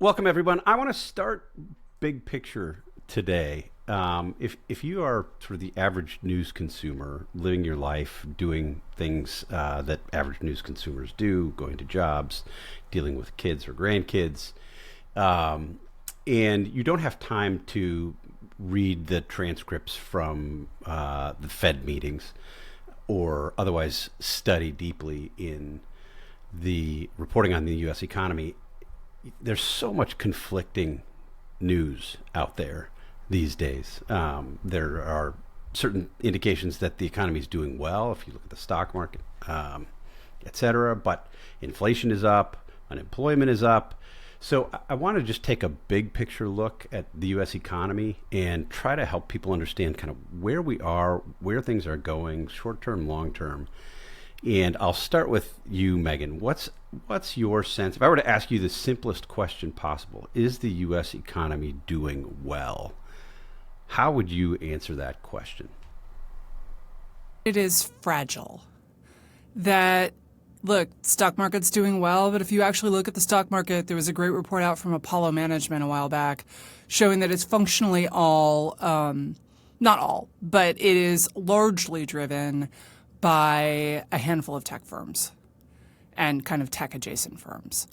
Welcome, everyone. I want to start big picture today. If you are sort of the average news consumer, living your life, doing things that average news consumers do, going to jobs, dealing with kids or grandkids, and you don't have time to read the transcripts from the Fed meetings or otherwise study deeply in the reporting on the U.S. economy, there's so much conflicting news out there these days. There are certain indications that the economy is doing well if you look at the stock market, et cetera, but inflation is up, unemployment is up. So I want to just take a big picture look at the U.S. economy and try to help people understand kind of where we are, where things are going, short term, long term. And I'll start with you, Megan. What's your sense? If I were to ask you the simplest question possible, is the U.S. economy doing well? How would you answer that question? It is fragile. That, look, stock market's doing well, but if you actually look at the stock market, there was a great report out from Apollo Management a while back showing that it's functionally all, not all, but it is largely driven by a handful of tech firms and kind of tech adjacent firms.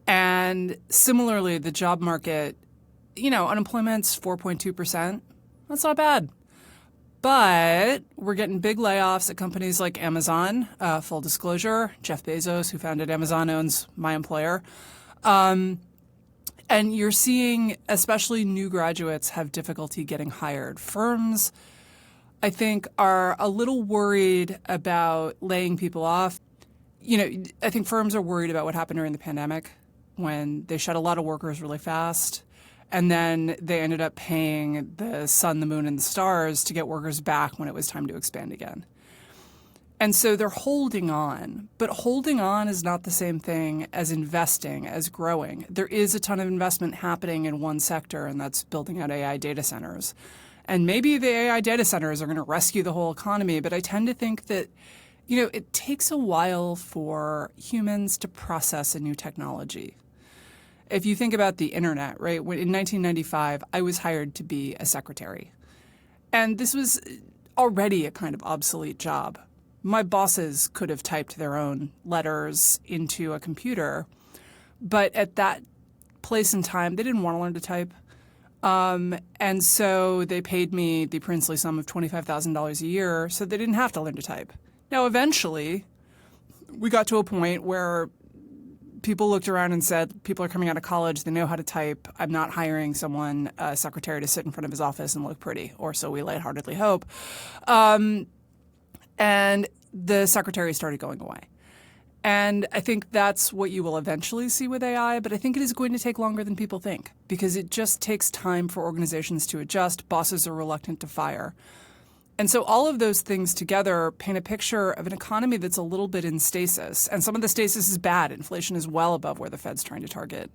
And similarly, the job market, unemployment's 4.2%. That's not bad. But we're getting big layoffs at companies like Amazon. Full disclosure, Jeff Bezos, who founded Amazon, owns my employer. And you're seeing especially new graduates have difficulty getting hired. Firms, I think, are a little worried about laying people off. I think firms are worried about what happened during the pandemic when they shut a lot of workers really fast. And then they ended up paying the sun, the moon, and the stars to get workers back when it was time to expand again. And so they're holding on. But holding on is not the same thing as investing, as growing. There is a ton of investment happening in one sector, and that's building out AI data centers. And maybe the AI data centers are going to rescue the whole economy, but I tend to think that, it takes a while for humans to process a new technology. If you think about the internet, right, in 1995, I was hired to be a secretary. And this was already a kind of obsolete job. My bosses could have typed their own letters into a computer, but at that place and time, they didn't want to learn to type. And so they paid me the princely sum of $25,000 a year so they didn't have to learn to type. Now, eventually, we got to a point where people looked around and said, people are coming out of college, they know how to type. I'm not hiring someone, a secretary, to sit in front of his office and look pretty, or so we lightheartedly hope. And the secretary started going away. And I think that's what you will eventually see with AI, but I think it is going to take longer than people think because it just takes time for organizations to adjust. Bosses are reluctant to fire. And so all of those things together paint a picture of an economy that's a little bit in stasis. And some of the stasis is bad. Inflation is well above where the Fed's trying to target.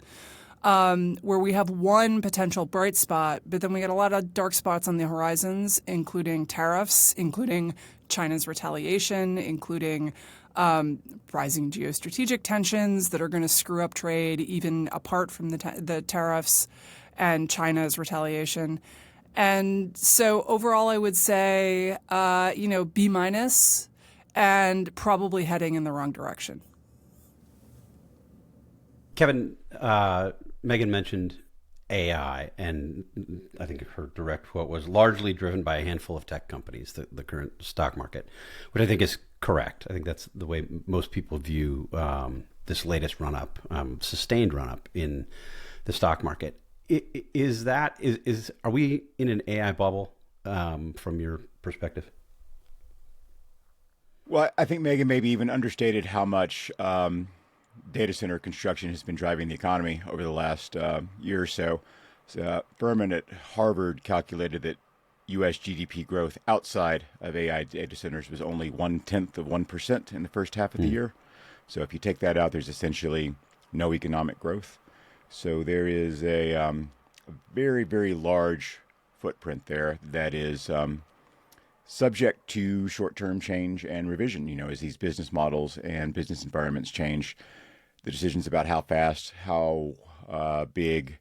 Where we have one potential bright spot, but then we get a lot of dark spots on the horizons, including tariffs, including China's retaliation, including rising geostrategic tensions that are going to screw up trade, even apart from the tariffs and China's retaliation. And so overall, I would say, B minus and probably heading in the wrong direction. Kevin, Megan mentioned AI, and I think her direct quote was largely driven by a handful of tech companies, the current stock market, which I think is correct. I think that's the way most people view this latest run-up, sustained run-up in the stock market. Are we in an AI bubble from your perspective? Well, I think Megan maybe even understated how much data center construction has been driving the economy over the last year or so. Furman at Harvard calculated that U.S. GDP growth outside of AI data centers was only 0.1% in the first half of the year. So if you take that out, there's essentially no economic growth. So there is a very, very large footprint there that is subject to short-term change and revision, as these business models and business environments change. the decisions about how fast, how big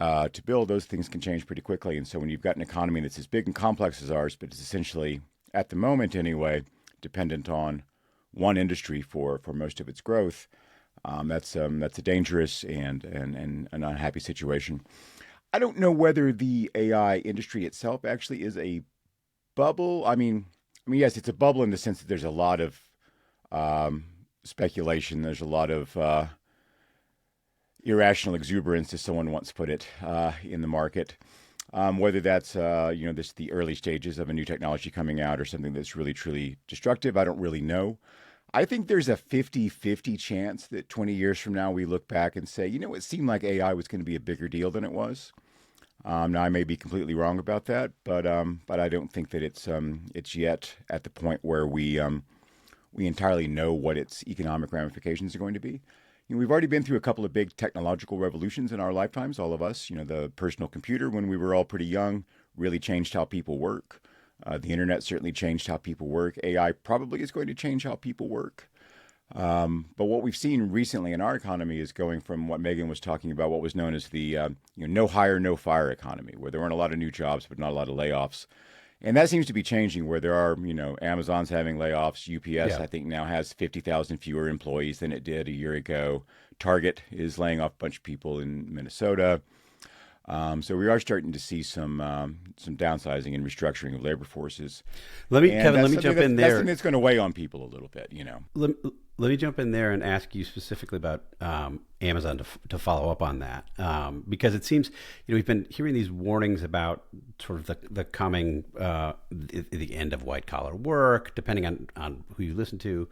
to build, those things can change pretty quickly. And so when you've got an economy that's as big and complex as ours, but it's essentially, at the moment anyway, dependent on one industry for most of its growth, that's a dangerous and an unhappy situation. I don't know whether the AI industry itself actually is a bubble. Yes, it's a bubble in the sense that there's a lot of speculation. There's a lot of irrational exuberance, as someone once put it, in the market. Whether that's the early stages of a new technology coming out or something that's really truly destructive, I don't really know. I think there's a 50-50 chance that 20 years from now we look back and say, it seemed like AI was going to be a bigger deal than it was. Now I may be completely wrong about that, but I don't think that it's yet at the point where we entirely know what its economic ramifications are going to be. We've already been through a couple of big technological revolutions in our lifetimes, all of us. The personal computer, when we were all pretty young, really changed how people work. The internet certainly changed how people work. AI probably is going to change how people work. But what we've seen recently in our economy is going from what Megan was talking about, what was known as the no hire, no fire economy, where there weren't a lot of new jobs, but not a lot of layoffs. And that seems to be changing, where there are, Amazon's having layoffs. UPS, I think, now has 50,000 fewer employees than it did a year ago. Target is laying off a bunch of people in Minnesota. So we are starting to see some downsizing and restructuring of labor forces. Kevin, let me jump in there. That's something that's going to weigh on people a little bit, Let me jump in there and ask you specifically about Amazon to follow up on that, because it seems we've been hearing these warnings about sort of the coming the end of white collar work, depending on who you listen to,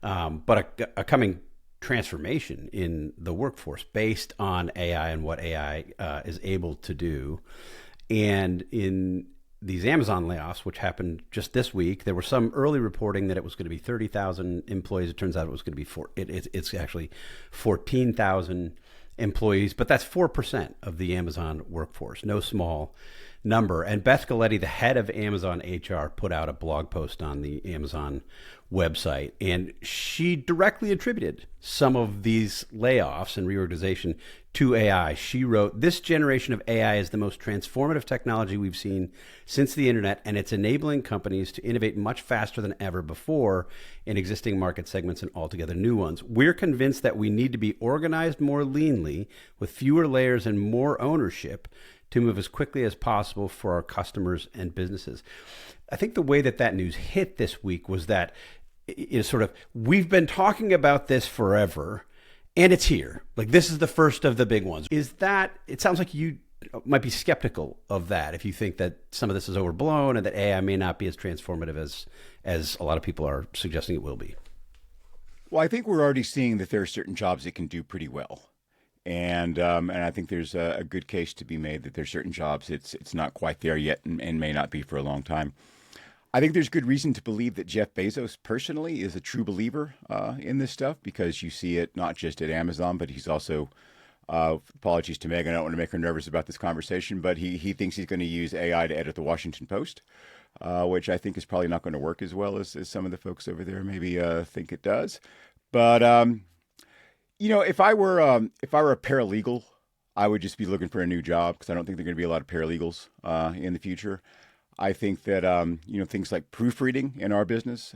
but a coming transformation in the workforce based on AI and what AI is able to do. And in these Amazon layoffs, which happened just this week, there was some early reporting that it was going to be 30,000 employees. It turns out it was going to be it's actually 14,000 employees, but that's 4% of the Amazon workforce. No small number. And Beth Galetti, the head of Amazon HR, put out a blog post on the Amazon website, and she directly attributed some of these layoffs and reorganization to AI. She wrote, "This generation of AI is the most transformative technology we've seen since the internet, and it's enabling companies to innovate much faster than ever before in existing market segments and altogether new ones. We're convinced that we need to be organized more leanly with fewer layers and more ownership to move as quickly as possible for our customers and businesses." I think the way that news hit this week was that we've been talking about this forever, and it's here. Like, this is the first of the big ones. It sounds like you might be skeptical of that if you think that some of this is overblown and that AI may not be as transformative as a lot of people are suggesting it will be. Well, I think we're already seeing that there are certain jobs it can do pretty well. And I think there's a good case to be made that there's certain jobs it's not quite there yet and may not be for a long time. I think there's good reason to believe that Jeff Bezos personally is a true believer in this stuff, because you see it not just at Amazon, but he's also, apologies to Megan, I don't want to make her nervous about this conversation, but he thinks he's going to use AI to edit the Washington Post, which I think is probably not going to work as well as some of the folks over there maybe think it does. But if I were a paralegal, I would just be looking for a new job, because I don't think there are going to be a lot of paralegals in the future. I think that things like proofreading in our business,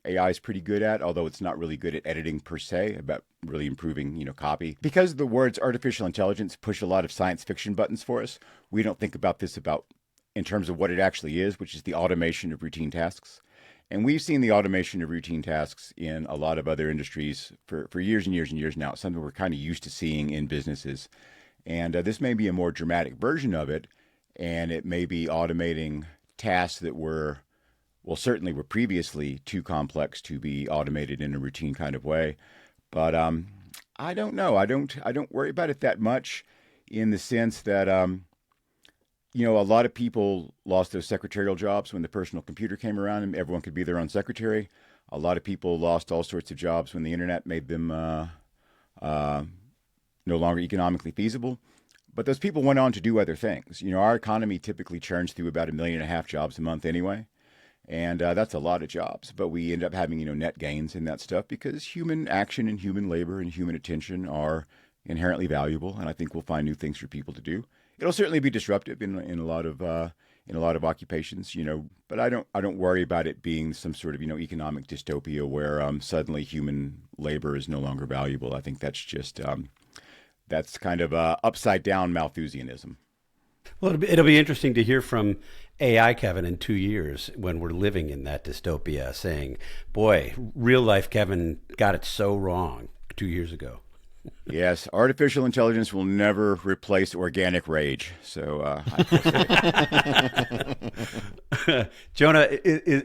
AI is pretty good at, although it's not really good at editing per se, about really improving copy. Because the words artificial intelligence push a lot of science fiction buttons for us, we don't think about this in terms of what it actually is, which is the automation of routine tasks. And we've seen the automation of routine tasks in a lot of other industries for years and years and years now. It's something we're kind of used to seeing in businesses. And this may be a more dramatic version of it, and it may be automating tasks that certainly were previously too complex to be automated in a routine kind of way. But I don't know. I don't worry about it that much, in the sense that a lot of people lost those secretarial jobs when the personal computer came around and everyone could be their own secretary. A lot of people lost all sorts of jobs when the internet made them no longer economically feasible. But those people went on to do other things. Our economy typically churns through about 1.5 million jobs a month anyway. And that's a lot of jobs. But we end up having, net gains in that stuff because human action and human labor and human attention are inherently valuable. And I think we'll find new things for people to do. It'll certainly be disruptive in a lot of occupations, but I don't worry about it being some sort of, economic dystopia where suddenly human labor is no longer valuable. I think that's just, that's kind of upside down Malthusianism. Well, it'll be interesting to hear from AI Kevin in 2 years when we're living in that dystopia saying, boy, real life Kevin got it so wrong 2 years ago. Yes, artificial intelligence will never replace organic rage. So, Jonah,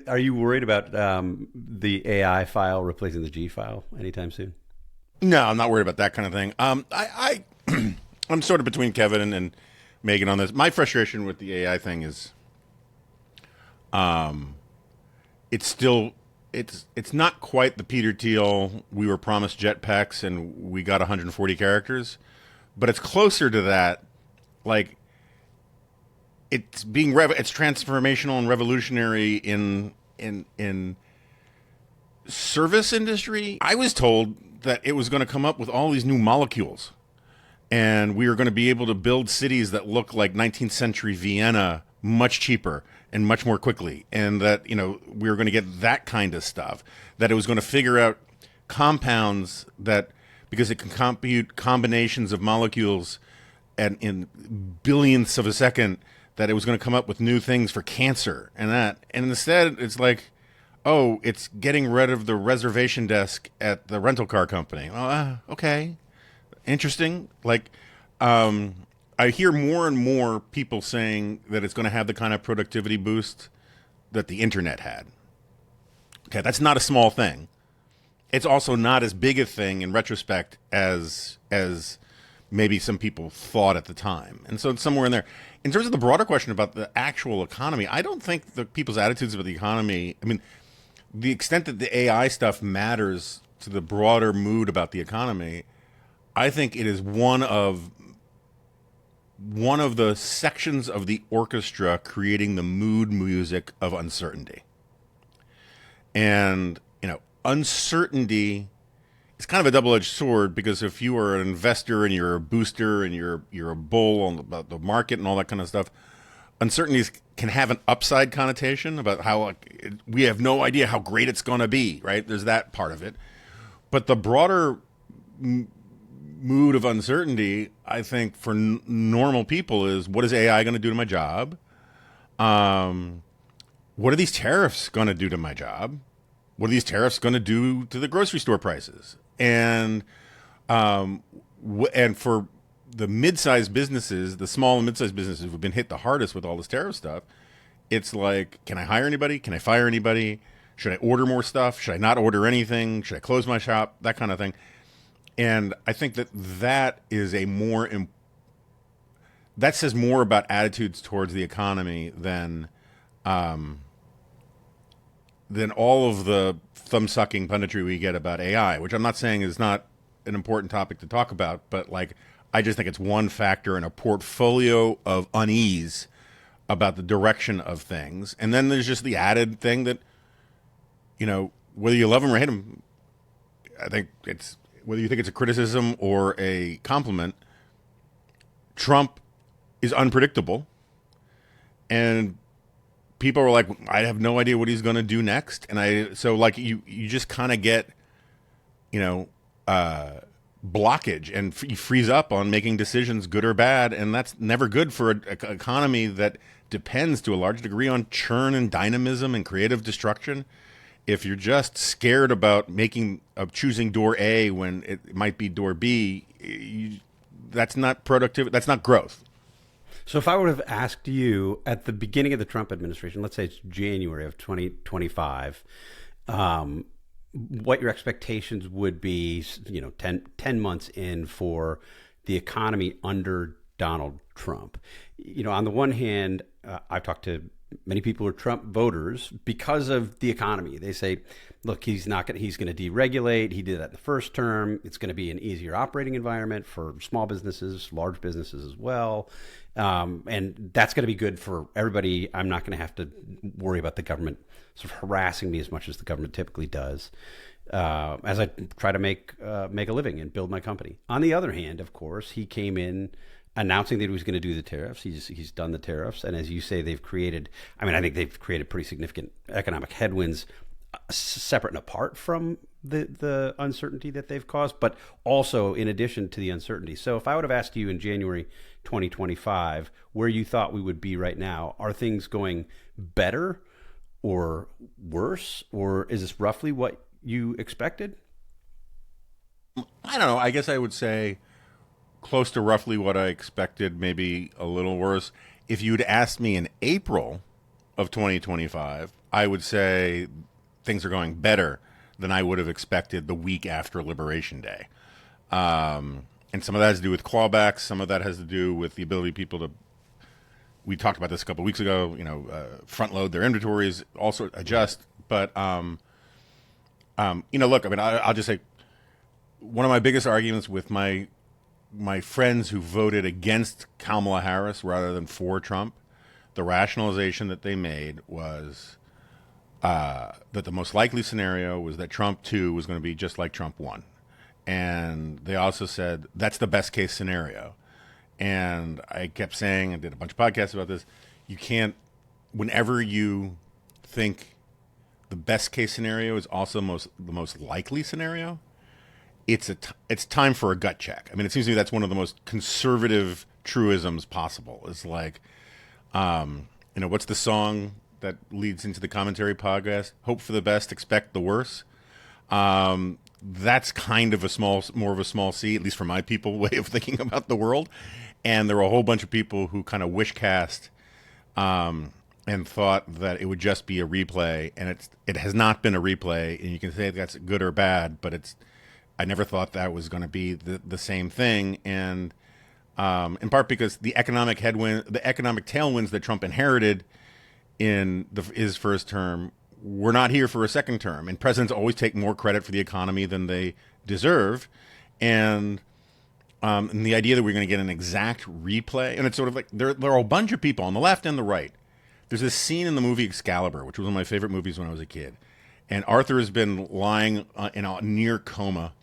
are you worried about the AI file replacing the G file anytime soon? No, I'm not worried about that kind of thing. I'm sort of between Kevin and Megan on this. My frustration with the AI thing is, it's not quite the Peter Thiel. We were promised jetpacks and we got 140 characters, but it's closer to that. Like, it's it's transformational and revolutionary in service industry. I was told that it was going to come up with all these new molecules, and we were going to be able to build cities that look like 19th century Vienna much cheaper and much more quickly, and that we were going to get that kind of stuff, that it was going to figure out compounds that, because it can compute combinations of molecules and in billionths of a second, that it was going to come up with new things for cancer and that. And instead it's like, oh, it's getting rid of the reservation desk at the rental car company. Well, okay, interesting. Like, I hear more and more people saying that it's going to have the kind of productivity boost that the internet had. Okay, that's not a small thing. It's also not as big a thing in retrospect as maybe some people thought at the time. And so it's somewhere in there. In terms of the broader question about the actual economy, I don't think the people's attitudes about the economy, I mean, the extent that the AI stuff matters to the broader mood about the economy, I think it is one of the sections of the orchestra creating the mood music of uncertainty. And, uncertainty is kind of a double-edged sword, because if you are an investor and you're a booster and you're a bull about the market and all that kind of stuff, uncertainties can have an upside connotation about how we have no idea how great it's going to be, right? There's that part of it. But the broader mood of uncertainty, I think, for normal people is, what is AI going to do to my job? What are these tariffs going to do to my job? What are these tariffs going to do to the grocery store prices? And for the mid-sized businesses, the small and mid-sized businesses who've been hit the hardest with all this tariff stuff, it's like, can I hire anybody? Can I fire anybody? Should I order more stuff? Should I not order anything? Should I close my shop? That kind of thing. And I think that is that says more about attitudes towards the economy than all of the thumb-sucking punditry we get about AI, which I'm not saying is not an important topic to talk about, but I just think it's one factor in a portfolio of unease about the direction of things. And then there's just the added thing that, whether you love them or hate them, I think it's, whether you think it's a criticism or a compliment, Trump is unpredictable. And people are like, I have no idea what he's going to do next. And you just kind of get, blockage, and you freeze up on making decisions, good or bad. And that's never good for an economy that depends to a large degree on churn and dynamism and creative destruction. If you're just scared about choosing door A when it might be door B, that's not productive. That's not growth. So if I would have asked you at the beginning of the Trump administration, let's say it's January of 2025, what your expectations would be, 10 months in for the economy under Donald Trump. On the one hand, I've talked to many people are Trump voters because of the economy. They say, look, he's going to deregulate. He did that in the first term. It's going to be an easier operating environment for small businesses, large businesses as well. And that's going to be good for everybody. I'm not going to have to worry about the government sort of harassing me as much as the government typically does, as I try to make a living and build my company. On the other hand, of course, he came in announcing that he was going to do the tariffs. He's done the tariffs. And as you say, I think they've created pretty significant economic headwinds separate and apart from the uncertainty that they've caused, but also in addition to the uncertainty. So if I would have asked you in January 2025 where you thought we would be right now, are things going better or worse, or is this roughly what you expected? I don't know. I guess I would say close to roughly what I expected, maybe a little worse. If you'd asked me in April of 2025, I would say things are going better than I would have expected the week after Liberation Day. And some of that has to do with clawbacks. Some of that has to do with the ability of people to, we talked about this a couple of weeks ago, front load their inventories, also adjust. But, look, I'll just say one of my biggest arguments with my friends who voted against Kamala Harris rather than for Trump, the rationalization that they made was that the most likely scenario was that Trump 2 was going to be just like Trump 1. And they also said that's the best case scenario. And I kept saying, and did a bunch of podcasts about this, you can't, whenever you think the best case scenario is also the most likely scenario, it's time for a gut check. I mean, it seems to me that's one of the most conservative truisms possible. It's like, what's the song that leads into the commentary podcast? Hope for the best, expect the worst. That's kind of more of a small C, at least for my people, way of thinking about the world. And there were a whole bunch of people who kind of wish cast and thought that it would just be a replay, and it has not been a replay. And you can say that's good or bad, but I never thought that was going to be the same thing, and in part because the economic tailwinds that Trump inherited in his first term were not here for a second term, and presidents always take more credit for the economy than they deserve, and the idea that we're going to get an exact replay, and it's sort of like there are a bunch of people on the left and the right. There's this scene in the movie Excalibur, which was one of my favorite movies when I was a kid, and Arthur has been lying in a near coma.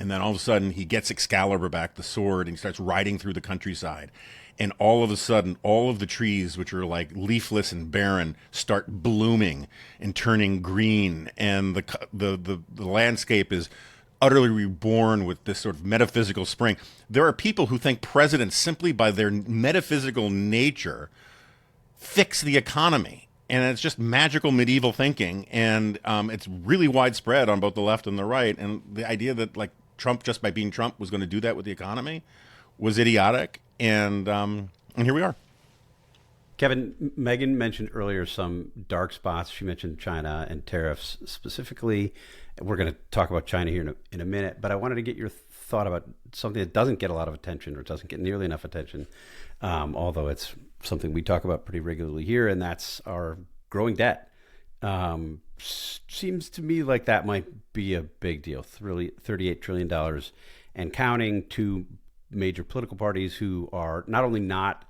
And then all of a sudden, he gets Excalibur back, the sword, and he starts riding through the countryside. And all of a sudden, all of the trees, which are like leafless and barren, start blooming and turning green. And the landscape is utterly reborn with this sort of metaphysical spring. There are people who think presidents, simply by their metaphysical nature, fix the economy. And it's just magical medieval thinking. And it's really widespread on both the left and the right. And the idea that, like, Trump, just by being Trump, was going to do that with the economy was idiotic, and here we are. Kevin, Megan mentioned earlier some dark spots. She mentioned China and tariffs specifically. We're going to talk about China here in a minute, but I wanted to get your thought about something that doesn't get a lot of attention, or doesn't get nearly enough attention, although it's something we talk about pretty regularly here, and that's our growing debt. Seems to me like that might be a big deal. $38 trillion and counting. Two major political parties who are not only not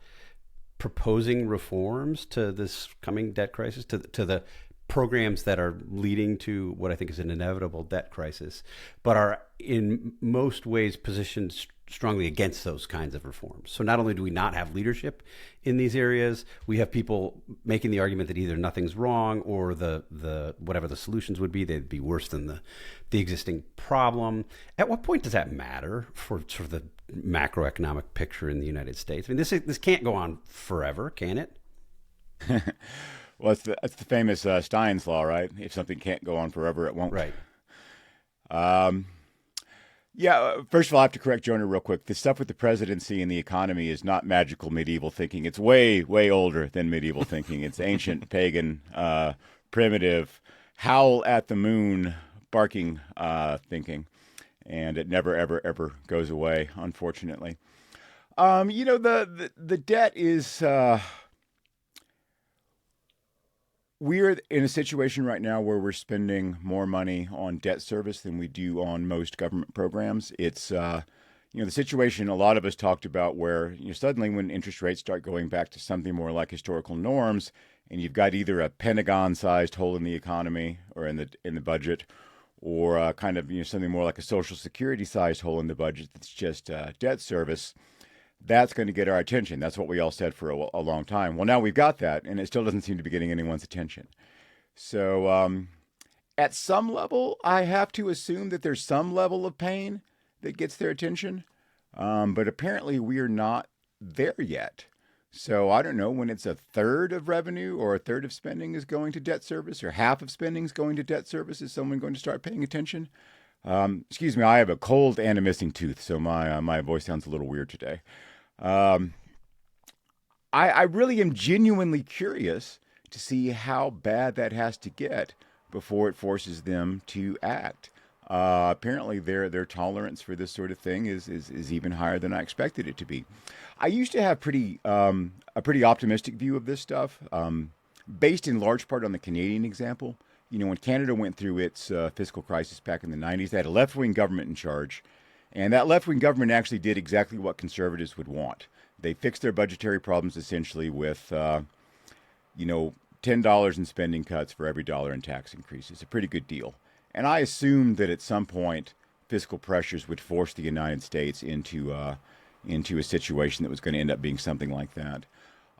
proposing reforms to this coming debt crisis, to the programs that are leading to what I think is an inevitable debt crisis, but are in most ways positioned strongly against those kinds of reforms. So not only do we not have leadership in these areas, we have people making the argument that either nothing's wrong, or the whatever the solutions would be, they'd be worse than the existing problem. At what point does that matter for sort of the macroeconomic picture in the United States? I mean, this can't go on forever, can it? Well, that's the famous Stein's law, right? If something can't go on forever, it won't. Right. First of all, I have to correct Jonah real quick. The stuff with the presidency and the economy is not magical medieval thinking. It's way, way older than medieval thinking. It's ancient, pagan, primitive, howl at the moon, barking thinking. And it never, ever, ever goes away, unfortunately. The debt is... We're in a situation right now where we're spending more money on debt service than we do on most government programs. It's the situation a lot of us talked about where suddenly when interest rates start going back to something more like historical norms, and you've got either a Pentagon-sized hole in the economy or in the budget, or kind of something more like a Social Security-sized hole in the budget that's just debt service. That's going to get our attention. That's what we all said for a long time. Well, now we've got that, and it still doesn't seem to be getting anyone's attention. So at some level, I have to assume that there's some level of pain that gets their attention. But apparently we are not there yet. So I don't know when it's a third of revenue or a third of spending is going to debt service or half of spending is going to debt service. Is someone going to start paying attention? Excuse me, I have a cold and a missing tooth, so my voice sounds a little weird today. I really am genuinely curious to see how bad that has to get before it forces them to act. Apparently, their tolerance for this sort of thing is even higher than I expected it to be. I used to have a pretty optimistic view of this stuff, based in large part on the Canadian example. When Canada went through its fiscal crisis back in the 90s, they had a left-wing government in charge, and that left-wing government actually did exactly what conservatives would want. They fixed their budgetary problems essentially with, $10 in spending cuts for every dollar in tax increases. A pretty good deal. And I assumed that at some point fiscal pressures would force the United States into a situation that was going to end up being something like that.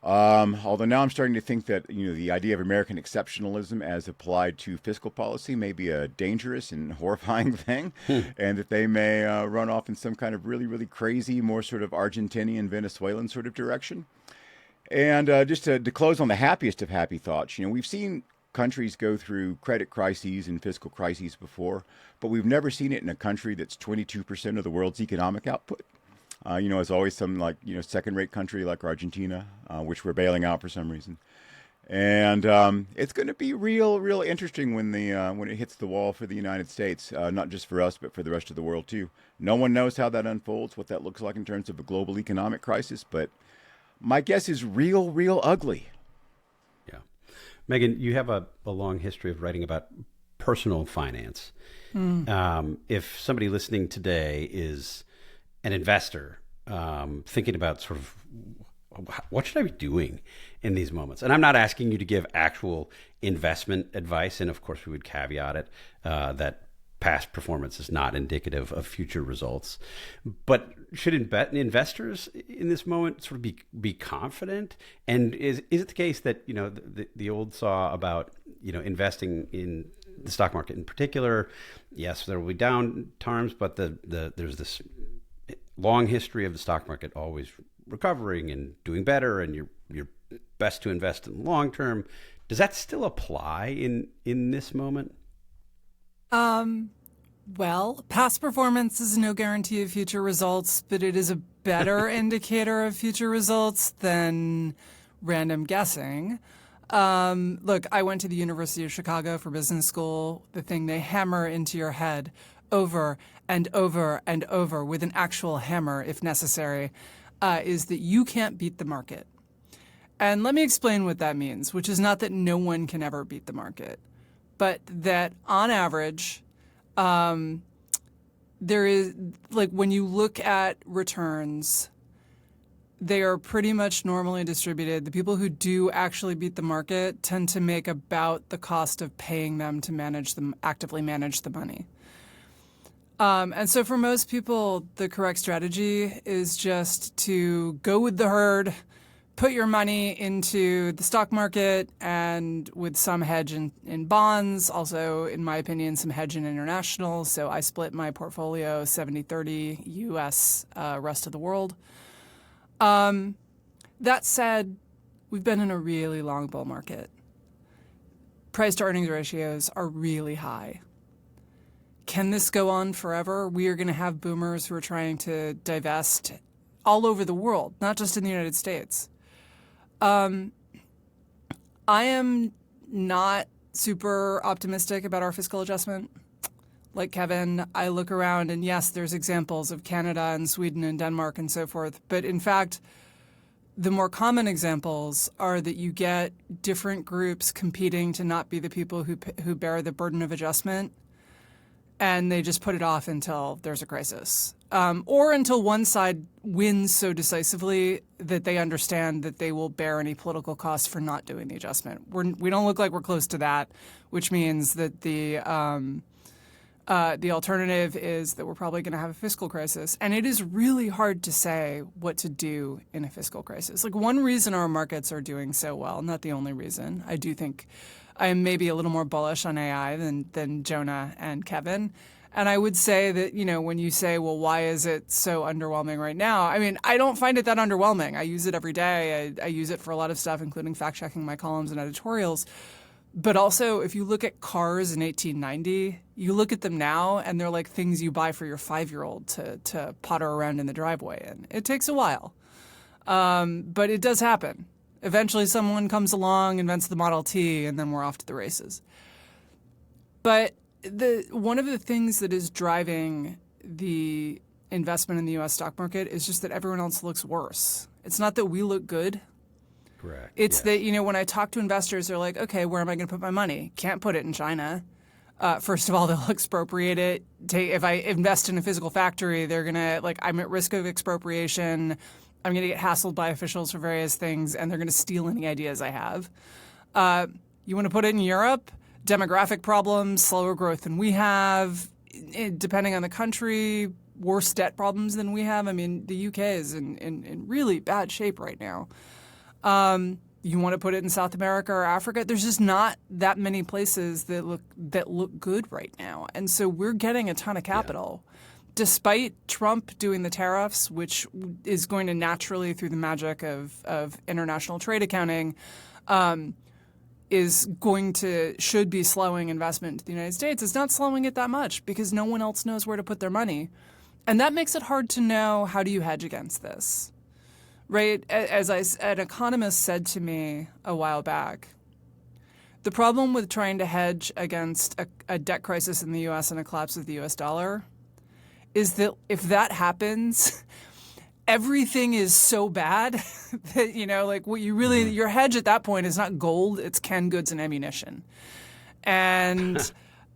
Although now I'm starting to think that the idea of American exceptionalism as applied to fiscal policy may be a dangerous and horrifying thing, and that they may run off in some kind of really, really crazy, more sort of Argentinian, Venezuelan sort of direction. And just to close on the happiest of happy thoughts, we've seen countries go through credit crises and fiscal crises before, but we've never seen it in a country that's 22% of the world's economic output. It's always some second-rate country like Argentina, which we're bailing out for some reason. And it's going to be real interesting when it hits the wall for the United States, not just for us, but for the rest of the world too. No one knows how that unfolds, what that looks like in terms of a global economic crisis, but my guess is real ugly. Yeah. Megan, you have a long history of writing about personal finance. If somebody listening today is an investor thinking about sort of what should I be doing in these moments? And I'm not asking you to give actual investment advice. And of course, we would caveat it that past performance is not indicative of future results. But should investors in this moment sort of be confident? And is it the case that the old saw about investing in the stock market in particular? Yes, there will be down times, but there's this long history of the stock market always recovering and doing better, and you're best to invest in the long term. Does that still apply in this moment? Well, past performance is no guarantee of future results, but it is a better indicator of future results than random guessing. Look, I went to the University of Chicago for business school. The thing they hammer into your head over and over and over with an actual hammer, if necessary, is that you can't beat the market. And let me explain what that means, which is not that no one can ever beat the market, but that on average, there is, like, when you look at returns, they are pretty much normally distributed. The people who do actually beat the market tend to make about the cost of paying them to actively manage the money. And so for most people, the correct strategy is just to go with the herd, put your money into the stock market, and with some hedge in bonds, also, in my opinion, some hedge in international. So I split my portfolio 70-30 U.S., rest of the world. That said, we've been in a really long bull market. Price to earnings ratios are really high. Can this go on forever? We are going to have boomers who are trying to divest all over the world, not just in the United States. I am not super optimistic about our fiscal adjustment. Like Kevin, I look around and yes, there's examples of Canada and Sweden and Denmark and so forth. But in fact, the more common examples are that you get different groups competing to not be the people who bear the burden of adjustment, and they just put it off until there's a crisis, or until one side wins so decisively that they understand that they will bear any political costs for not doing the adjustment. We don't look like we're close to that, which means that the alternative is that we're probably going to have a fiscal crisis. And it is really hard to say what to do in a fiscal crisis. Like, one reason our markets are doing so well, not the only reason, I do think I am maybe a little more bullish on AI than Jonah and Kevin. And I would say that, when you say, well, why is it so underwhelming right now? I mean, I don't find it that underwhelming. I use it every day. I use it for a lot of stuff, including fact-checking my columns and editorials. But also, if you look at cars in 1890, you look at them now, and they're like things you buy for your 5-year-old to potter around in the driveway in. It takes a while, but it does happen. Eventually, someone comes along, invents the Model T, and then we're off to the races. But one of the things that is driving the investment in the U.S. stock market is just that everyone else looks worse. It's not that we look good. Correct. It's that, when I talk to investors, they're like, okay, where am I going to put my money? Can't put it in China. First of all, they'll expropriate it. If I invest in a physical factory, they're going to, I'm at risk of expropriation. I'm going to get hassled by officials for various things, and they're going to steal any ideas I have. You want to put it in Europe? Demographic problems, slower growth than we have, depending on the country, worse debt problems than we have. I mean, the UK is in really bad shape right now. You want to put it in South America or Africa? There's just not that many places that look good right now. And so we're getting a ton of capital. Yeah. Despite Trump doing the tariffs, which is going to naturally, through the magic of international trade accounting, should be slowing investment into the United States. It's not slowing it that much because no one else knows where to put their money. And that makes it hard to know, how do you hedge against this? Right? As an economist said to me a while back, the problem with trying to hedge against a debt crisis in the U.S. and a collapse of the U.S. dollar is that if that happens, everything is so bad that, what you really, your hedge at that point is not gold, it's canned goods and ammunition. And,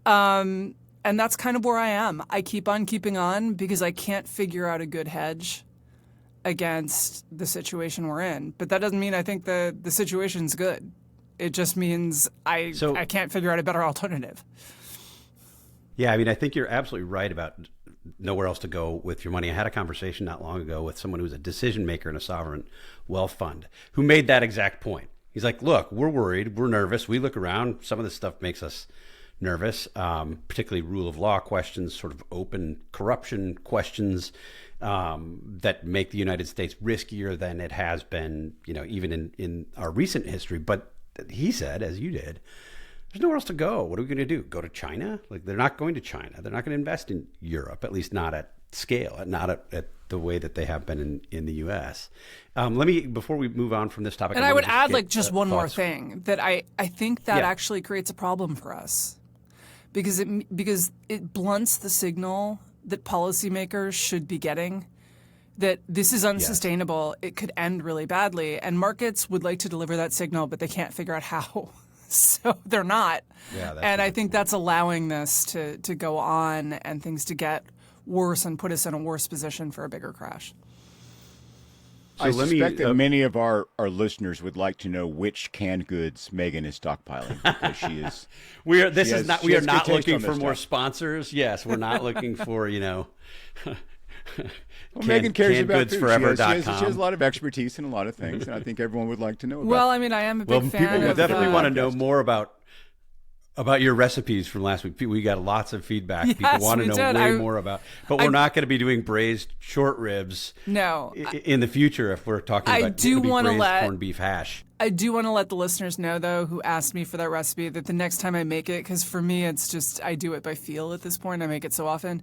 and that's kind of where I am. I keep on keeping on because I can't figure out a good hedge against the situation we're in. But that doesn't mean I think the situation's good. It just means I can't figure out a better alternative. Yeah, I mean, I think you're absolutely right about nowhere else to go with your money. I had a conversation not long ago with someone who's a decision maker in a sovereign wealth fund who made that exact point. He's like, look, we're worried, we're nervous. We look around, some of this stuff makes us nervous, particularly rule of law questions, sort of open corruption questions that make the United States riskier than it has been, even in our recent history. But he said, as you did, there's nowhere else to go. What are we going to do? Go to China? They're not going to China. They're not going to invest in Europe, at least not at scale, not at the way that they have been in the U.S. Before we move on from this topic. And I would add just one more thing, that I think that actually creates a problem for us because it blunts the signal that policymakers should be getting, that this is unsustainable. Yes. It could end really badly. And markets would like to deliver that signal, but they can't figure out how. So they're not. Yeah, and I think that's allowing this to go on and things to get worse and put us in a worse position for a bigger crash. So I suspect that many of our listeners would like to know which canned goods Megan is stockpiling, because she is. We are not looking for more sponsors. Yes, we're not looking for Well, Megan cares about food. She has a lot of expertise in a lot of things, and I think everyone would like to know about. Well, I mean, I am a big fan. People will definitely want to know more about your recipes from last week. We got lots of feedback. Yes, people want to know way more about. But we're not going to be doing braised short ribs. No, in the future, if we're talking about braised corned beef hash. I do want to let the listeners know, though, who asked me for that recipe, that the next time I make it, because for me, it's just, I do it by feel at this point. I make it so often.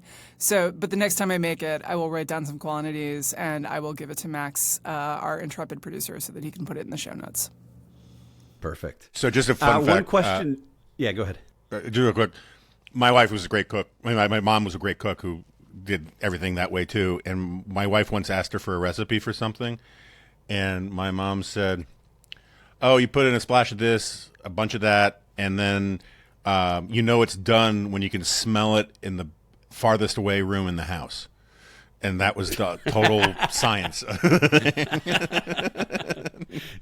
But the next time I make it, I will write down some quantities and I will give it to Max, our intrepid producer, so that he can put it in the show notes. Perfect. So just a fun fact. One question. Yeah, go ahead. Just real quick. My wife was a great cook. My mom was a great cook who did everything that way, too. And my wife once asked her for a recipe for something. And my mom said, oh, you put in a splash of this, a bunch of that, and then it's done when you can smell it in the farthest away room in the house. And that was the total science.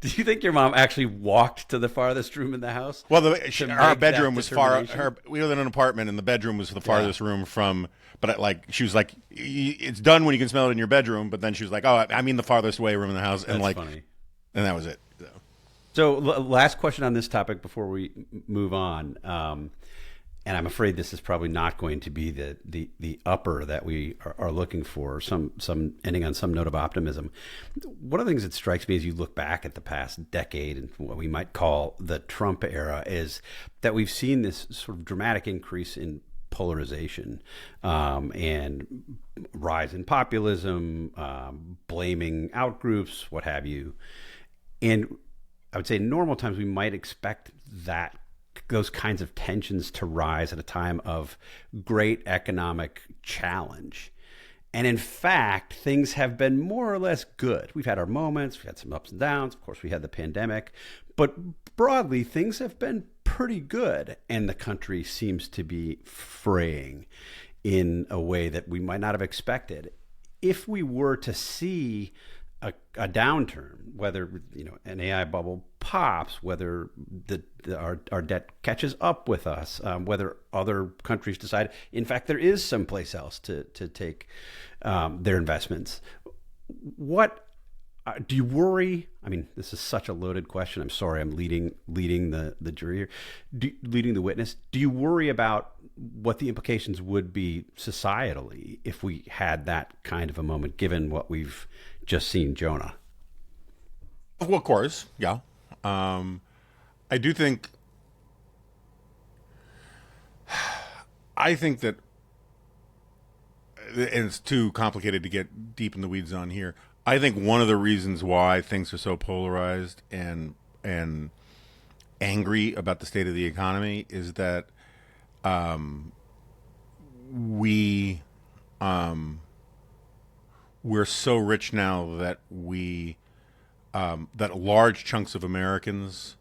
Do you think your mom actually walked to the farthest room in the house? Well, our bedroom was far. We lived in an apartment, and the bedroom was the farthest room from. But she was like, "It's done when you can smell it in your bedroom." But then she was like, "Oh, I mean the farthest away room in the house," and That's funny. And that was it. So, last question on this topic before we move on. And I'm afraid this is probably not going to be the upper that we are looking for, some ending on some note of optimism. One of the things that strikes me as you look back at the past decade and what we might call the Trump era is that we've seen this sort of dramatic increase in polarization and rise in populism, blaming out groups, what have you. And I would say in normal times we might expect those kinds of tensions to rise at a time of great economic challenge. And in fact, things have been more or less good. We've had our moments, we've had some ups and downs. Of course, we had the pandemic. But broadly, things have been pretty good. And the country seems to be fraying in a way that we might not have expected. If we were to see a downturn, whether an AI bubble pops, whether our debt catches up with us, whether other countries decide, in fact, there is someplace else to take their investments. What do you worry? I mean, this is such a loaded question. I'm sorry, I'm leading the jury here, leading the witness. Do you worry about what the implications would be societally if we had that kind of a moment, given what we've just seen, Jonah? Well, of course, yeah. I do think. I think that, and it's too complicated to get deep in the weeds on here. I think one of the reasons why things are so polarized and angry about the state of the economy is that we're so rich now that that large chunks of Americans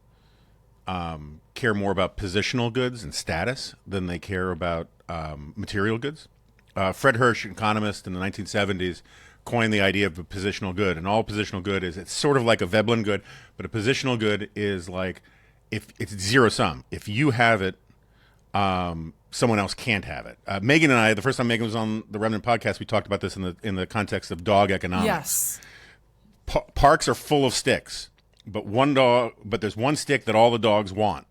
care more about positional goods and status than they care about material goods. Fred Hirsch, an economist in the 1970s, coined the idea of a positional good, and all positional good is, it's sort of like a Veblen good, but a positional good is like, if it's zero sum. If you have it, someone else can't have it. Megan and I, the first time Megan was on the Remnant podcast, we talked about this in the context of dog economics. Yes. Parks are full of sticks, but there's one stick that all the dogs want,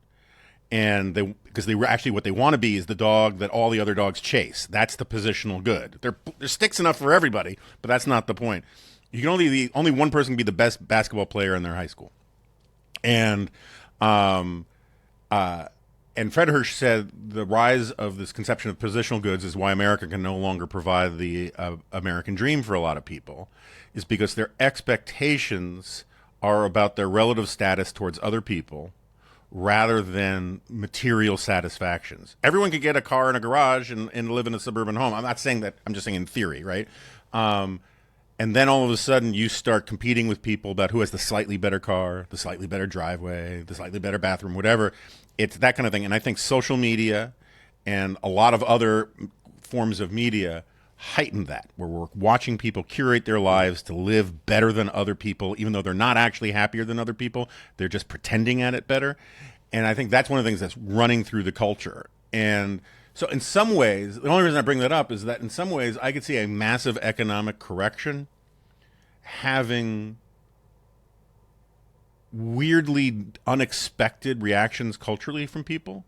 and because actually what they want to be is the dog that all the other dogs chase. That's the positional good. There's sticks enough for everybody, but that's not the point. You can only one person can be the best basketball player in their high school, and Fred Hirsch said the rise of this conception of positional goods is why America can no longer provide the American dream for a lot of people, is because their expectations are about their relative status towards other people rather than material satisfactions. Everyone could get a car and a garage and live in a suburban home. I'm not saying that. I'm just saying in theory, right? And then all of a sudden you start competing with people about who has the slightly better car, the slightly better driveway, the slightly better bathroom, whatever. It's that kind of thing. And I think social media and a lot of other forms of media heighten that, where we're watching people curate their lives to live better than other people, even though they're not actually happier than other people. They're just pretending at it better. And I think that's one of the things that's running through the culture. And so in some ways, the only reason I bring that up is that in some ways I could see a massive economic correction having weirdly unexpected reactions culturally from people.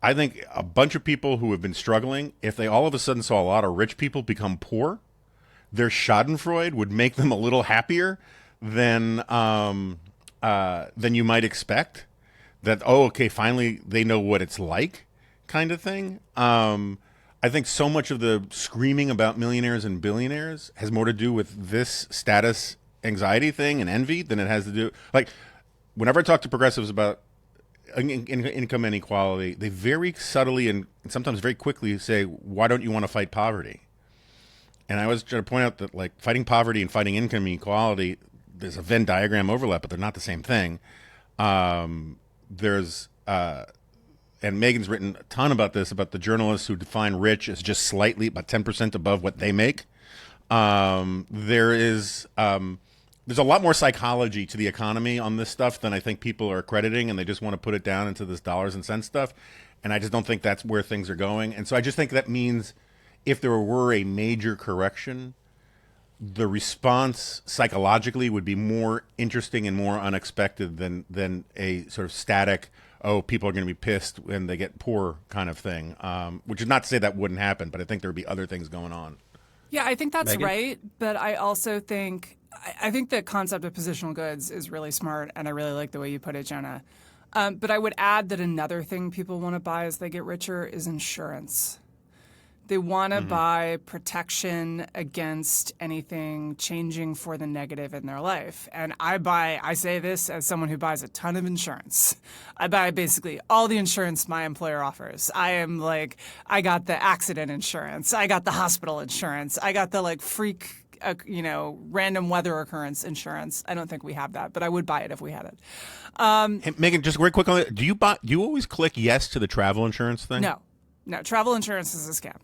I think a bunch of people who have been struggling, if they all of a sudden saw a lot of rich people become poor, their schadenfreude would make them a little happier than you might expect. That, oh, okay, finally they know what it's like, kind of thing. I think so much of the screaming about millionaires and billionaires has more to do with this status anxiety thing and envy than it has to do. Like, whenever I talk to progressives about income inequality, they very subtly and sometimes very quickly say, why don't you want to fight poverty? And I was trying to point out that, like, fighting poverty and fighting income inequality, there's a Venn diagram overlap, but they're not the same thing. There's and Megan's written a ton about this, about the journalists who define rich as just slightly, about 10% above what they make. There's a lot more psychology to the economy on this stuff than I think people are accrediting, and they just want to put it down into this dollars and cents stuff. And I just don't think that's where things are going. And so I just think that means if there were a major correction, the response psychologically would be more interesting and more unexpected than a sort of static, oh, people are going to be pissed when they get poor kind of thing, which is not to say that wouldn't happen, but I think there would be other things going on. Yeah, I think that's Megan? right. But I also think the concept of positional goods is really smart, and I really like the way you put it, Jonah. But I would add that another thing people want to buy as they get richer is insurance. They want to buy protection against anything changing for the negative in their life. And I say this as someone who buys a ton of insurance. I buy basically all the insurance my employer offers. I got the accident insurance. I got the hospital insurance. I got the freak, random weather occurrence insurance. I don't think we have that, but I would buy it if we had it. Hey, Megan, just very quick on that. Do you always click yes to the travel insurance thing? No, travel insurance is a scam.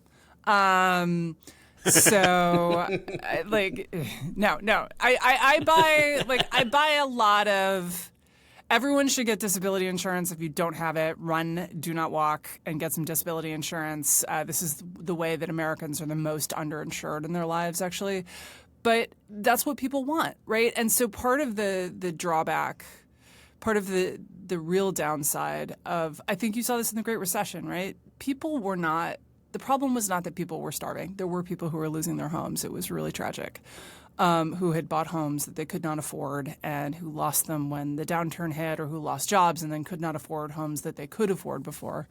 So no. I buy a lot of. Everyone should get disability insurance. If you don't have it, run, do not walk, and get some disability insurance. This is the way that Americans are the most underinsured in their lives, actually. But that's what people want, right? And so part of the drawback, part of the real downside of, I think you saw this in the Great Recession, right? The problem was not that people were starving. There were people who were losing their homes. It was really tragic. Who had bought homes that they could not afford and who lost them when the downturn hit, or who lost jobs and then could not afford homes that they could afford before.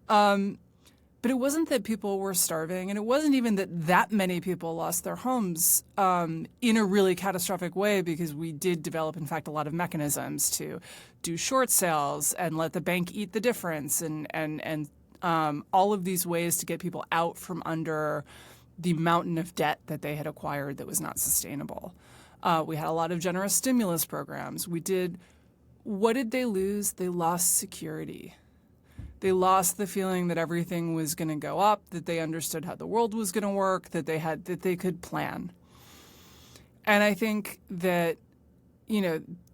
But it wasn't that people were starving, and it wasn't even that many people lost their homes in a really catastrophic way, because we did develop, in fact, a lot of mechanisms to do short sales and let the bank eat the difference, and all of these ways to get people out from under the mountain of debt that they had acquired that was not sustainable. We had a lot of generous stimulus programs. What did they lose? They lost security. They lost the feeling that everything was going to go up, that they understood how the world was going to work, that they could plan. And I think that,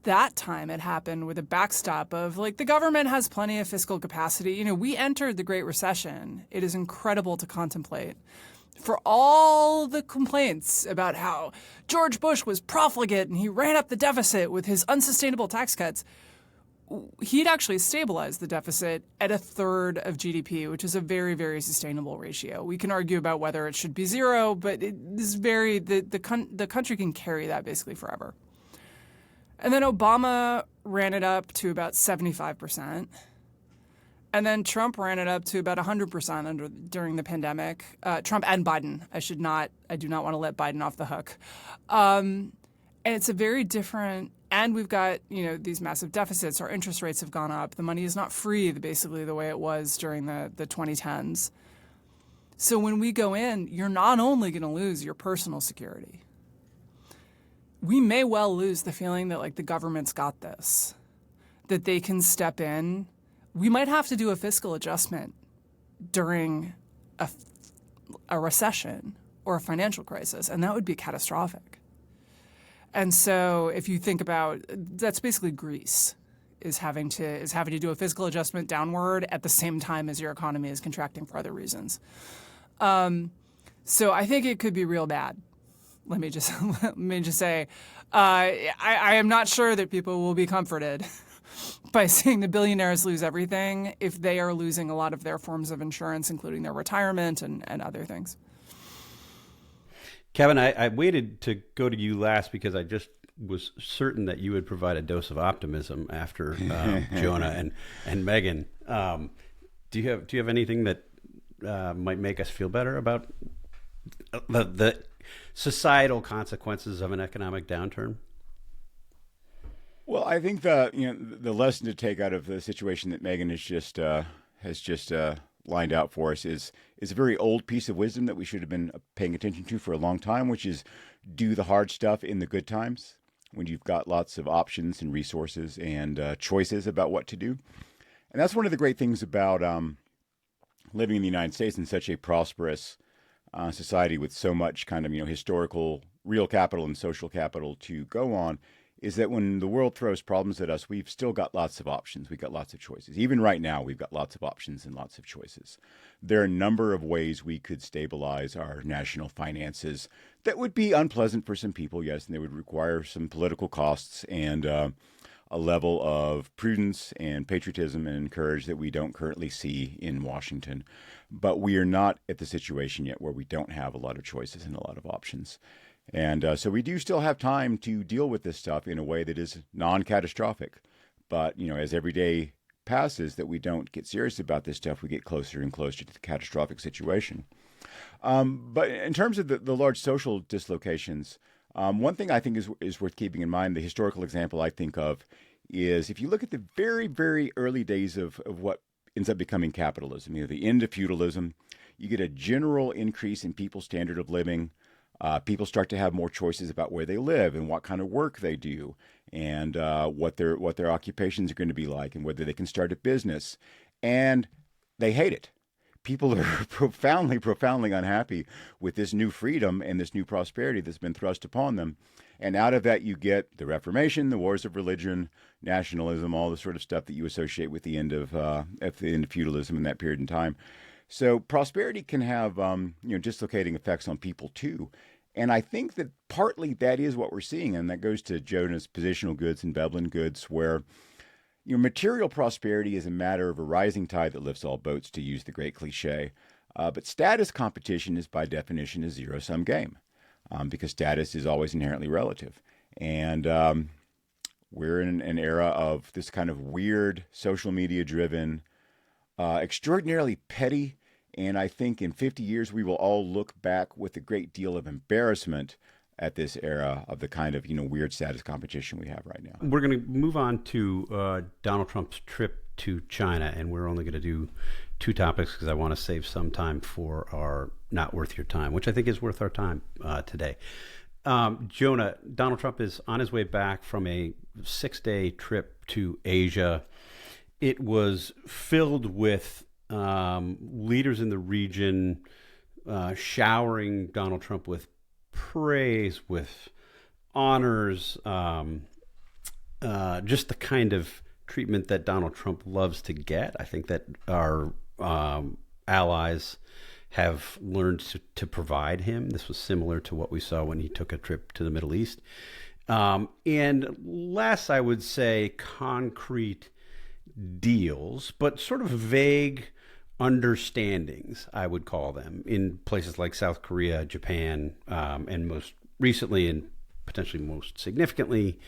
that time it happened with a backstop of the government has plenty of fiscal capacity. We entered the Great Recession. It is incredible to contemplate. For all the complaints about how George Bush was profligate and he ran up the deficit with his unsustainable tax cuts, he'd actually stabilized the deficit at a third of GDP, which is a very, very sustainable ratio. We can argue about whether it should be zero, but the country can carry that basically forever. And then Obama ran it up to about 75%. And then Trump ran it up to about 100% during the pandemic. Trump and Biden. I do not want to let Biden off the hook. And it's a very different, and we've got, these massive deficits. Our interest rates have gone up. The money is not free, basically the way it was during the 2010s. So when we go in, you're not only going to lose your personal security. We may well lose the feeling that the government's got this, that they can step in. We might have to do a fiscal adjustment during a recession or a financial crisis, and that would be catastrophic. And so if you think about, that's basically Greece is having to do a fiscal adjustment downward at the same time as your economy is contracting for other reasons. So I think it could be real bad. Let me just say, I am not sure that people will be comforted by seeing the billionaires lose everything if they are losing a lot of their forms of insurance, including their retirement and other things. Kevin, I waited to go to you last because I just was certain that you would provide a dose of optimism after Jonah and Megan. Do you have anything that might make us feel better about the societal consequences of an economic downturn? Well, I think the lesson to take out of the situation that Megan has just lined out for us is a very old piece of wisdom that we should have been paying attention to for a long time, which is do the hard stuff in the good times. when you've got lots of options and resources and choices about what to do. And that's one of the great things about living in the United States in such a prosperous society with so much kind of, historical real capital and social capital to go on, is that when the world throws problems at us, we've still got lots of options. We've got lots of choices. Even right now, we've got lots of options and lots of choices. There are a number of ways we could stabilize our national finances that would be unpleasant for some people, yes, and they would require some political costs and a level of prudence and patriotism and courage that we don't currently see in Washington. But we are not at the situation yet where we don't have a lot of choices and a lot of options. And so we do still have time to deal with this stuff in a way that is non-catastrophic. But, as every day passes that we don't get serious about this stuff, we get closer and closer to the catastrophic situation. But in terms of the large social dislocations, one thing I think is worth keeping in mind, the historical example I think of, is if you look at the very, very early days of what ends up becoming capitalism, the end of feudalism, you get a general increase in people's standard of living. People start to have more choices about where they live and what kind of work they do, and what their occupations are going to be like, and whether they can start a business. And they hate it. People are profoundly unhappy with this new freedom and this new prosperity that's been thrust upon them. And out of that, you get the Reformation, the wars of religion, nationalism, all the sort of stuff that you associate with the end of feudalism in that period in time. So prosperity can have dislocating effects on people too. And I think that partly that is what we're seeing, and that goes to Jonah's positional goods and Veblen goods, where material prosperity is a matter of a rising tide that lifts all boats, to use the great cliche. But status competition is by definition a zero-sum game, because status is always inherently relative. And we're in an era of this kind of weird social media-driven, extraordinarily petty, and I think in 50 years we will all look back with a great deal of embarrassment at this era of the kind of weird status competition we have right now. We're going to move on to Donald Trump's trip to China, and we're only going to do two topics because I want to save some time for our Not Worth Your Time, which I think is worth our time today. Jonah, Donald Trump is on his way back from a 6-day trip to Asia. It was filled with leaders in the region showering Donald Trump with praise, with honors, just the kind of treatment that Donald Trump loves to get. I think that our allies have learned to provide him. This was similar to what we saw when he took a trip to the Middle East. And less, I would say, concrete deals, but sort of vague understandings, I would call them, in places like South Korea, Japan, and most recently and potentially most significantly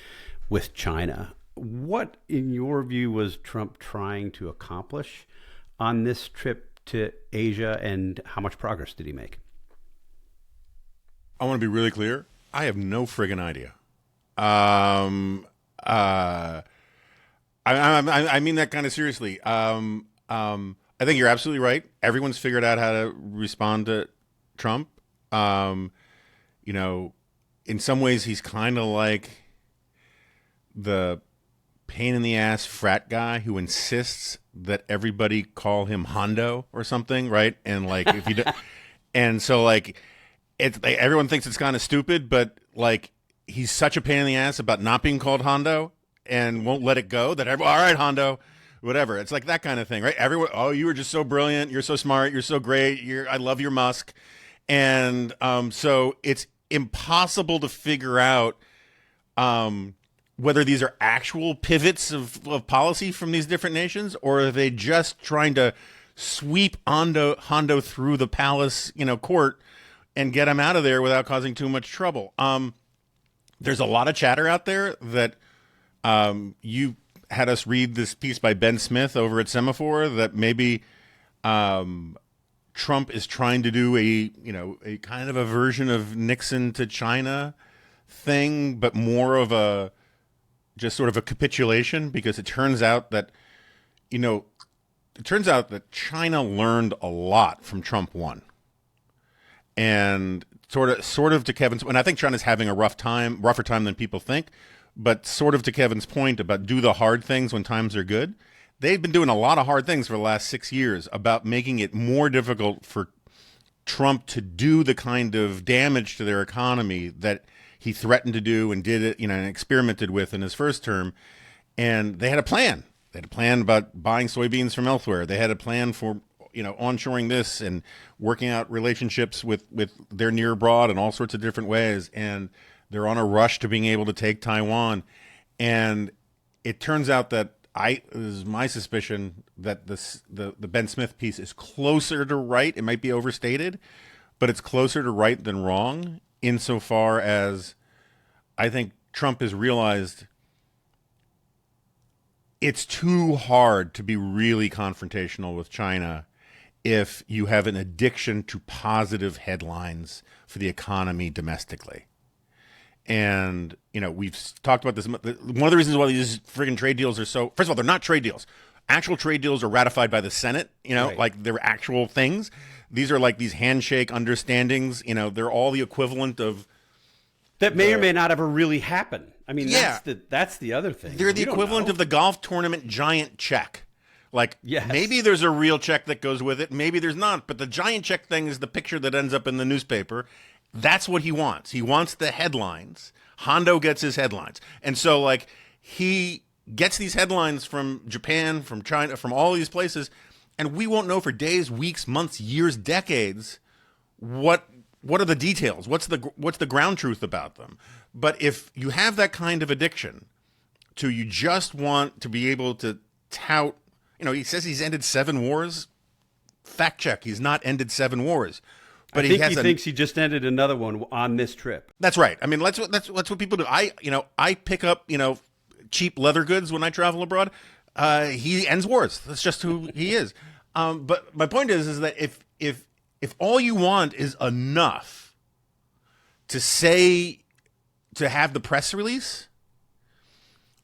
with China. What, in your view, was Trump trying to accomplish on this trip to Asia, and how much progress did he make? I want to be really clear. I have no friggin' idea. I mean that kind of seriously. I think you're absolutely right. Everyone's figured out how to respond to Trump. In some ways, he's kind of like the pain in the ass frat guy who insists that everybody call him Hondo or something, right? And like, if you do, and so like, it's like, everyone thinks it's kind of stupid, but like, he's such a pain in the ass about not being called Hondo and won't let it go that all right, Hondo, whatever. It's like that kind of thing, right? Everyone, oh, you were just so brilliant. You're so smart. You're so great. I love your Musk. And so it's impossible to figure out whether these are actual pivots of policy from these different nations, or are they just trying to sweep Hondo through the palace, court and get him out of there without causing too much trouble. There's a lot of chatter out there that you had us read this piece by Ben Smith over at Semaphore that maybe Trump is trying to do a kind of a version of Nixon to China thing, but more of a just sort of a capitulation, because it turns out that China learned a lot from Trump 1. And sort of to Kevin's, and I think China's having a rougher time than people think, but sort of to Kevin's point about do the hard things when times are good. They've been doing a lot of hard things for the last 6 years about making it more difficult for Trump to do the kind of damage to their economy that he threatened to do and did it, and experimented with in his first term. And they had a plan. They had a plan about buying soybeans from elsewhere. They had a plan for, onshoring this and working out relationships with their near abroad in all sorts of different ways. And they're on a rush to being able to take Taiwan. And it turns out that this is my suspicion that the Ben Smith piece is closer to right. It might be overstated, but it's closer to right than wrong insofar as I think Trump has realized it's too hard to be really confrontational with China if you have an addiction to positive headlines for the economy domestically. And, we've talked about this. One of the reasons why these friggin' trade deals are so, first of all, they're not trade deals. Actual trade deals are ratified by the Senate, Right. like they're actual things. These are like these handshake understandings, they're all the equivalent of. That may or may not ever really happen. I mean, Yeah. that's the other thing. They're the We don't equivalent know. of the golf tournament giant check. Like, Yes. maybe there's a real check that goes with it. Maybe there's not. But the giant check thing is the picture that ends up in the newspaper. That's what he wants. He wants the headlines. Hondo gets his headlines. And so, he gets these headlines from Japan, from China, from all these places. And we won't know for days, weeks, months, years, decades what are the details? What's the ground truth about them? But if you have that kind of addiction to you just want to be able to tout, he says he's ended 7 wars. Fact check, he's not ended 7 wars. But I think he thinks he just ended another one on this trip. That's right. I mean, that's what people do. I pick up, cheap leather goods when I travel abroad. He ends wars. That's just who he is. But my point is that if all you want is enough to have the press release,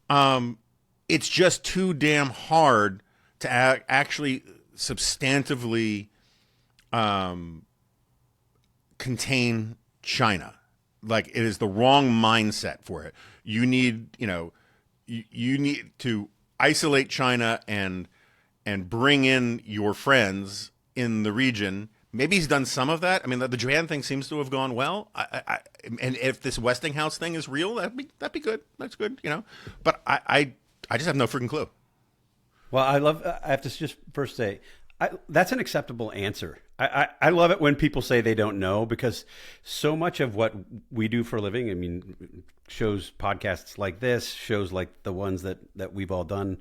it's just too damn hard to actually substantively contain China. Like, it is the wrong mindset for it. You need, you need to isolate China and bring in your friends in the region. Maybe he's done some of that. I mean, the Japan thing seems to have gone well. And if this Westinghouse thing is real, that'd be good. That's good, But I just have no freaking clue. Well, I have to just first say, that's an acceptable answer. I love it when people say they don't know, because so much of what we do for a living, I mean, shows, podcasts like this, shows like the ones that we've all done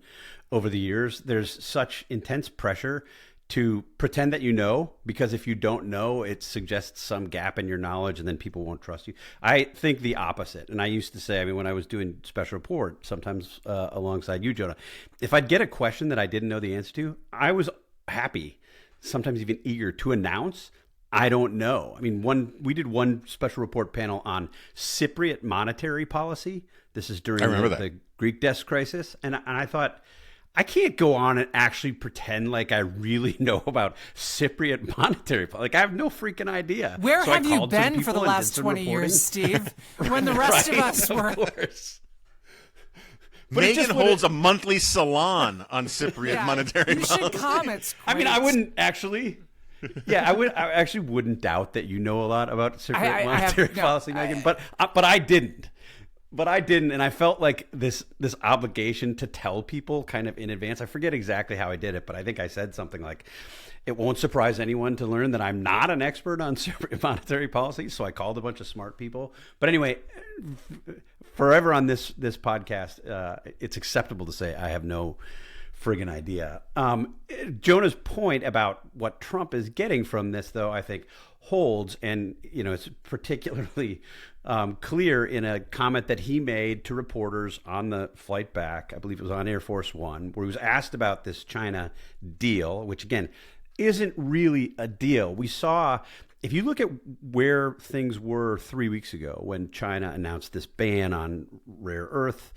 over the years, there's such intense pressure to pretend that you know, because if you don't know, it suggests some gap in your knowledge and then people won't trust you. I think the opposite. And I used to say, I mean, when I was doing special report, sometimes alongside you, Jonah, if I'd get a question that I didn't know the answer to, I was happy, sometimes even eager to announce, I don't know. I mean, we did one special report panel on Cypriot monetary policy. This is during the Greek debt crisis. And I thought, I can't go on and actually pretend like I really know about Cypriot monetary policy. Like, I have no freaking idea. Where So have I you called some been for people the and last did some 20 reporting. years, Steve? When the rest of us were... Of course. But Megan holds a monthly salon on Cypriot Yeah, monetary you policy. should come. It's I mean, I great. wouldn't actually. Yeah, I actually wouldn't doubt that you know a lot about Cypriot I have- monetary no, policy, Megan. But I didn't. But I didn't, and I felt like this obligation to tell people kind of in advance. I forget exactly how I did it, but I think I said something like, "It won't surprise anyone to learn that I'm not an expert on Cypriot monetary policy." So I called a bunch of smart people. But anyway, forever on this podcast, it's acceptable to say I have no friggin' idea. Jonah's point about what Trump is getting from this, though, I think holds, and it's particularly clear in a comment that he made to reporters on the flight back. I believe it was on Air Force One, where he was asked about this China deal, which again isn't really a deal. We saw, if you look at where things were 3 weeks ago when China announced this ban on rare earth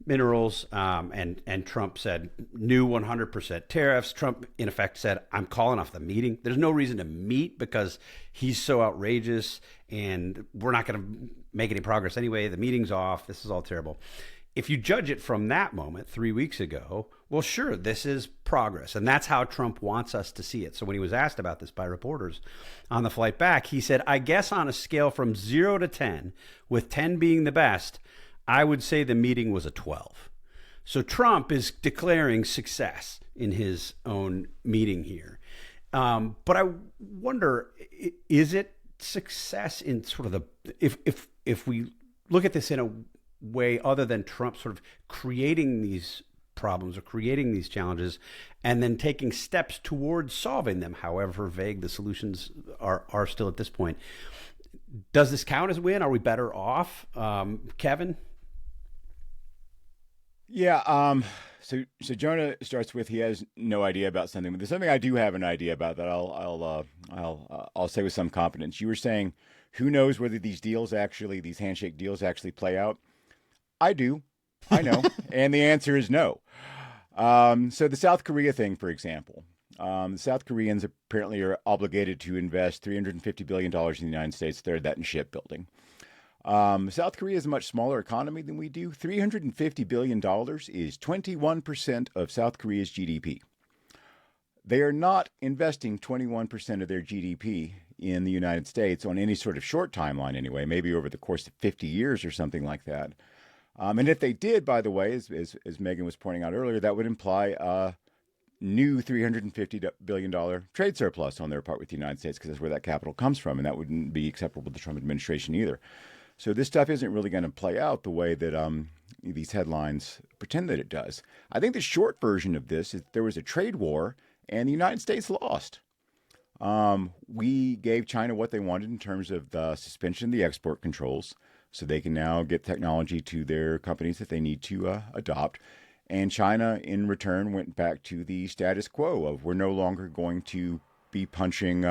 minerals, and Trump said new 100% tariffs. Trump, in effect, said, I'm calling off the meeting. There's no reason to meet because he's so outrageous, and we're not going to make any progress anyway. The meeting's off. This is all terrible. If you judge it from that moment 3 weeks ago, well, sure, this is progress. And that's how Trump wants us to see it. So when he was asked about this by reporters on the flight back, he said, I guess on a scale from 0 to 10, with 10 being the best, I would say the meeting was a 12. So Trump is declaring success in his own meeting here. But I wonder, is it success in sort of the, if we look at this in a way other than Trump sort of creating these problems or creating these challenges and then taking steps towards solving them, however vague the solutions are still at this point. Does this count as a win? Are we better off? Kevin? Yeah. So Jonah starts with he has no idea about something, but there's something I do have an idea about that I'll say with some confidence. You were saying, who knows whether these handshake deals actually play out? I do. I know. And the answer is no. So the South Korea thing, for example, the South Koreans apparently are obligated to invest $350 billion in the United States, third that in shipbuilding. South Korea is a much smaller economy than we do. $350 billion is 21% of South Korea's GDP. They are not investing 21% of their GDP in the United States on any sort of short timeline anyway, maybe over the course of 50 years or something like that. And if they did, by the way, as Megan was pointing out earlier, that would imply a new $350 billion trade surplus on their part with the United States, because that's where that capital comes from, and that wouldn't be acceptable to the Trump administration either. So this stuff isn't really going to play out the way that these headlines pretend that it does. I think the short version of this is there was a trade war, and the United States lost. We gave China what they wanted in terms of the suspension of the export controls, so they can now get technology to their companies that they need to adopt. And China, in return, went back to the status quo of we're no longer going to be punching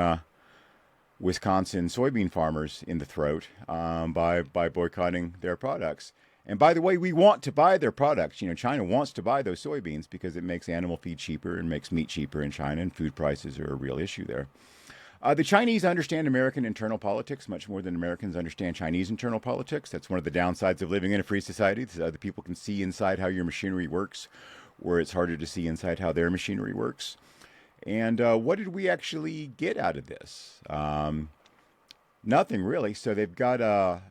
Wisconsin soybean farmers in the throat by boycotting their products. And by the way, we want to buy their products. China wants to buy those soybeans because it makes animal feed cheaper and makes meat cheaper in China, and food prices are a real issue there. The Chinese understand American internal politics much more than Americans understand Chinese internal politics. That's one of the downsides of living in a free society. Other people can see inside how your machinery works, where it's harder to see inside how their machinery works. And what did we actually get out of this? Nothing really. So they've got a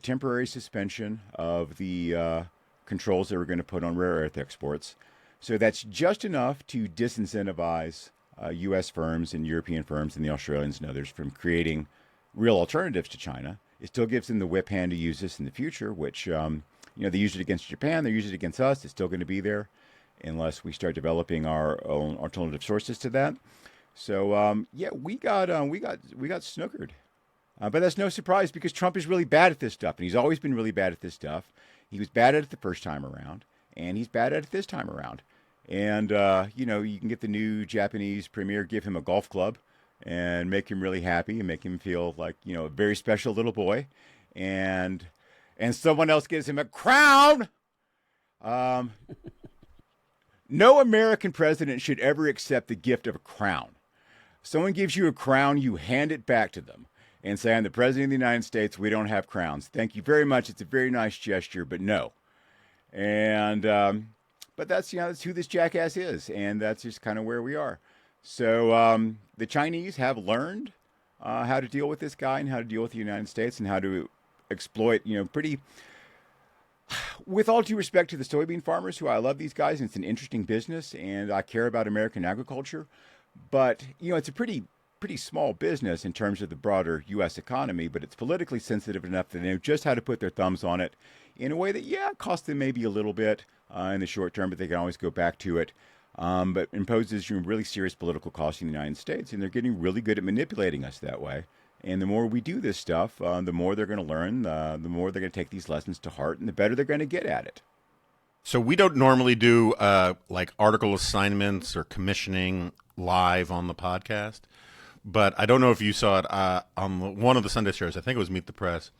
temporary suspension of the controls they were going to put on rare earth exports. So that's just enough to disincentivize U.S. firms and European firms and the Australians and others from creating real alternatives to China. It still gives them the whip hand to use this in the future, which, they used it against Japan. They use it against us. It's still going to be there unless we start developing our own alternative sources to that. So, we got snookered. But that's no surprise because Trump is really bad at this stuff, and he's always been really bad at this stuff. He was bad at it the first time around, and he's bad at it this time around. And, you can get the new Japanese premier, give him a golf club and make him really happy and make him feel like, a very special little boy. And someone else gives him a crown. No American president should ever accept the gift of a crown. Someone gives you a crown, you hand it back to them and say, I'm the president of the United States. We don't have crowns. Thank you very much. It's a very nice gesture, but no. And, but that's who this jackass is, and that's just kind of where we are. So the Chinese have learned how to deal with this guy and how to deal with the United States and how to exploit, with all due respect to the soybean farmers, who I love these guys, and it's an interesting business, and I care about American agriculture. But, it's a pretty small business in terms of the broader U.S. economy, but it's politically sensitive enough that they know just how to put their thumbs on it in a way that, it costs them maybe a little bit in the short term, but they can always go back to it. But imposes really serious political costs in the United States, and they're getting really good at manipulating us that way. And the more we do this stuff, the more they're going to learn, the more they're going to take these lessons to heart, and the better they're going to get at it. So we don't normally do like article assignments or commissioning live on the podcast, but I don't know if you saw it on one of the Sunday shows. I think it was Meet the Press.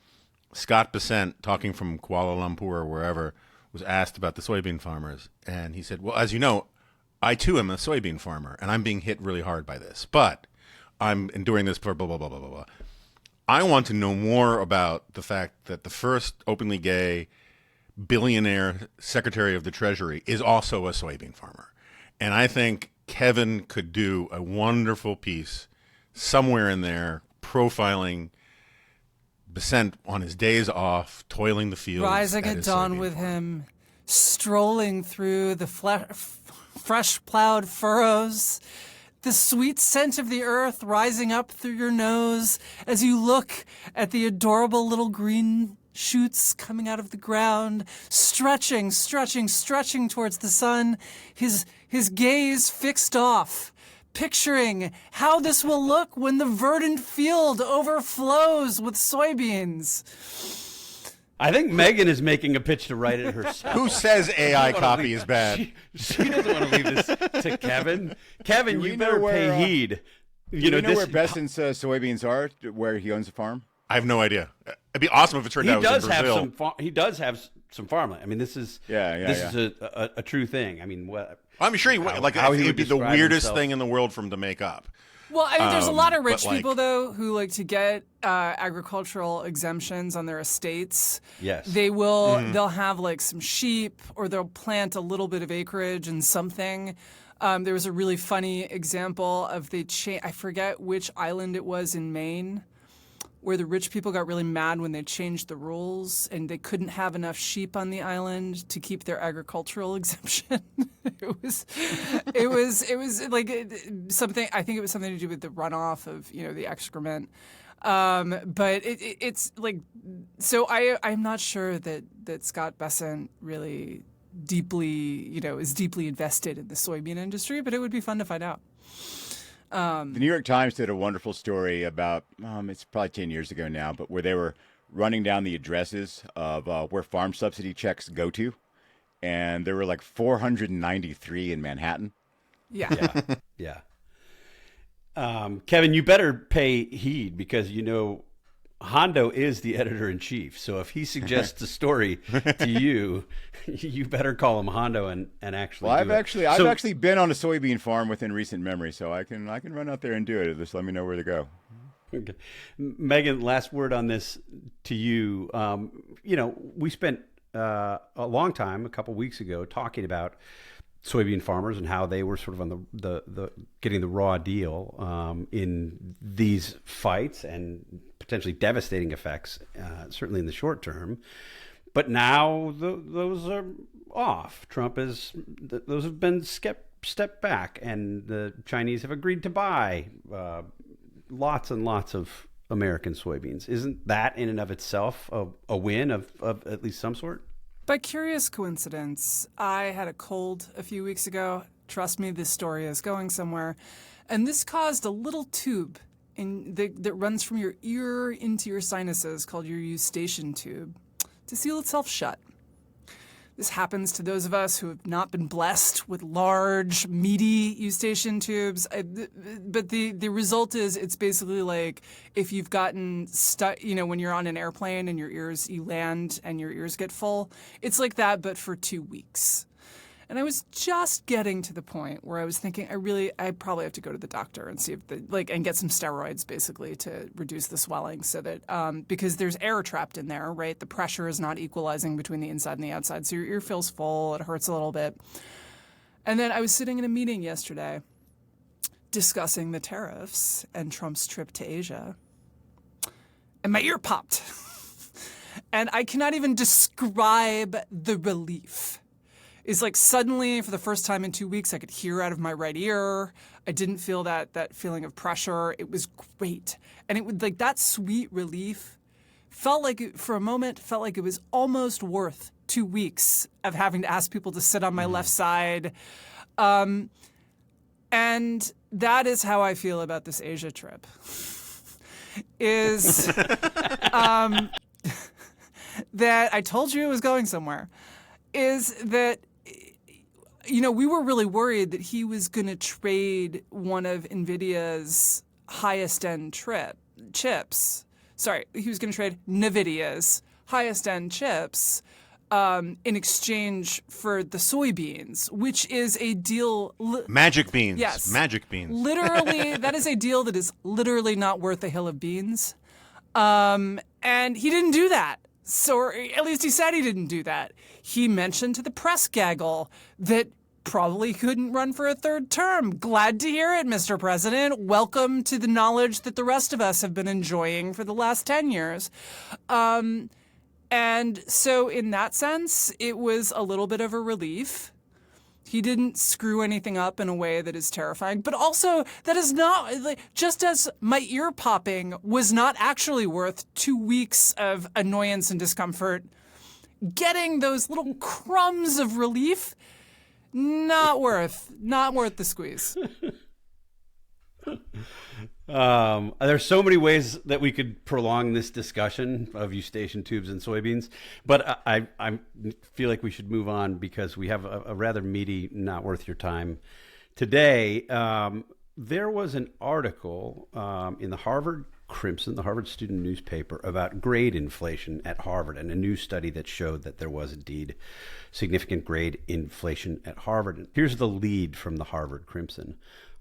Scott Bessent, talking from Kuala Lumpur or wherever, was asked about the soybean farmers, and he said, well, as you know, I too am a soybean farmer, and I'm being hit really hard by this, but I'm enduring this for blah, blah, blah, blah, blah, blah. I want to know more about the fact that the first openly gay billionaire Secretary of the Treasury is also a soybean farmer. And I think Kevin could do a wonderful piece somewhere in there profiling Besant on his days off, toiling the fields. Rising at dawn with him, strolling through the fresh plowed furrows, the sweet scent of the earth rising up through your nose as you look at the adorable little green shoots coming out of the ground, stretching towards the sun, his gaze fixed off, picturing how this will look when the verdant field overflows with soybeans. I think Megan is making a pitch to write it herself. Who says AI copy is bad? She doesn't want to leave this to Kevin. Kevin, you better pay heed. Do you know where Besant's soybeans are, where he owns a farm? I have no idea. It'd be awesome if it turned out it was in Brazil. He does have some farmland. I mean, this is a true thing. I mean, I'm sure it would be the weirdest thing in the world for him to make up. Well, I mean, there's a lot of rich people, though, who like to get agricultural exemptions on their estates. Yes. They'll have like some sheep, or they'll plant a little bit of acreage and something. There was a really funny example of I forget which island it was in Maine, where the rich people got really mad when they changed the rules and they couldn't have enough sheep on the island to keep their agricultural exemption. It was like something. I think it was something to do with the runoff of the excrement. But it's like, so I'm not sure that Scott Besant really deeply is deeply invested in the soybean industry, but it would be fun to find out. The New York Times did a wonderful story about, it's probably 10 years ago now, but where they were running down the addresses of where farm subsidy checks go to. And there were like 493 in Manhattan. Yeah. Yeah. Kevin, you better pay heed because, Hondo is the editor-in-chief. So if he suggests a story to you, you better call him Hondo and actually do it. I've actually been on a soybean farm within recent memory, so I can run out there and do it. Just let me know where to go. Okay. Megan, last word on this to you. We spent a long time, a couple weeks ago, talking about soybean farmers and how they were sort of on the getting the raw deal in these fights and potentially devastating effects, certainly in the short term. But now those are off. Those have been stepped back, and the Chinese have agreed to buy lots and lots of American soybeans. Isn't that in and of itself a win of at least some sort? By curious coincidence, I had a cold a few weeks ago. Trust me, this story is going somewhere. And this caused a little tube that runs from your ear into your sinuses called your eustachian tube to seal itself shut. This happens to those of us who have not been blessed with large, meaty eustachian tubes. But the result is it's basically like if you've gotten stuck, when you're on an airplane and you land and your ears get full. It's like that, but for 2 weeks. And I was just getting to the point where I was thinking, I probably have to go to the doctor and see if and get some steroids basically to reduce the swelling so that, because there's air trapped in there, right? The pressure is not equalizing between the inside and the outside. So your ear feels full. It hurts a little bit. And then I was sitting in a meeting yesterday discussing the tariffs and Trump's trip to Asia. And my ear popped. And I cannot even describe the relief. It's like suddenly, for the first time in 2 weeks, I could hear out of my right ear. I didn't feel that feeling of pressure. It was great. And it would that sweet relief felt like it was almost worth 2 weeks of having to ask people to sit on my left side. And that is how I feel about this Asia trip. That I told you it was going somewhere. Is that, we were really worried that he was going to trade one of NVIDIA's highest-end chips. Sorry, he was going to trade NVIDIA's highest-end chips in exchange for the soybeans, which is a deal. Magic beans. Yes. Magic beans. Literally, that is a deal that is literally not worth a hill of beans. And he didn't do that. So, or at least he said he didn't do that. He mentioned to the press gaggle that probably couldn't run for a third term. Glad to hear it, Mr. President. Welcome to the knowledge that the rest of us have been enjoying for the last 10 years. And so in that sense, it was a little bit of a relief. He didn't screw anything up in a way that is terrifying, but also that is not, just as my ear popping was not actually worth 2 weeks of annoyance and discomfort, getting those little crumbs of relief, not worth the squeeze. There's so many ways that we could prolong this discussion of eustachian tubes and soybeans, but I feel like we should move on because we have a rather meaty, not worth your time today. There was an article in the Harvard Crimson, the Harvard student newspaper, about grade inflation at Harvard, and a new study that showed that there was indeed significant grade inflation at Harvard. And here's the lead from the Harvard Crimson.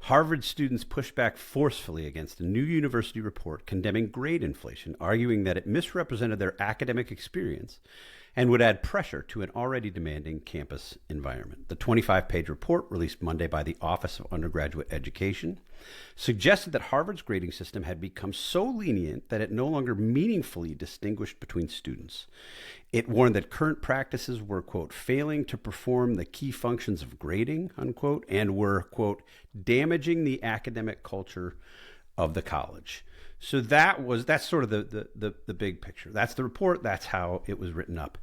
Harvard students pushed back forcefully against a new university report condemning grade inflation, arguing that it misrepresented their academic experience and would add pressure to an already demanding campus environment. The 25-page report, released Monday by the Office of Undergraduate Education, suggested that Harvard's grading system had become so lenient that it no longer meaningfully distinguished between students. It warned that current practices were, quote, failing to perform the key functions of grading, unquote, and were, quote, damaging the academic culture of the college. So that's sort of the big picture. That's the report. That's how it was written up.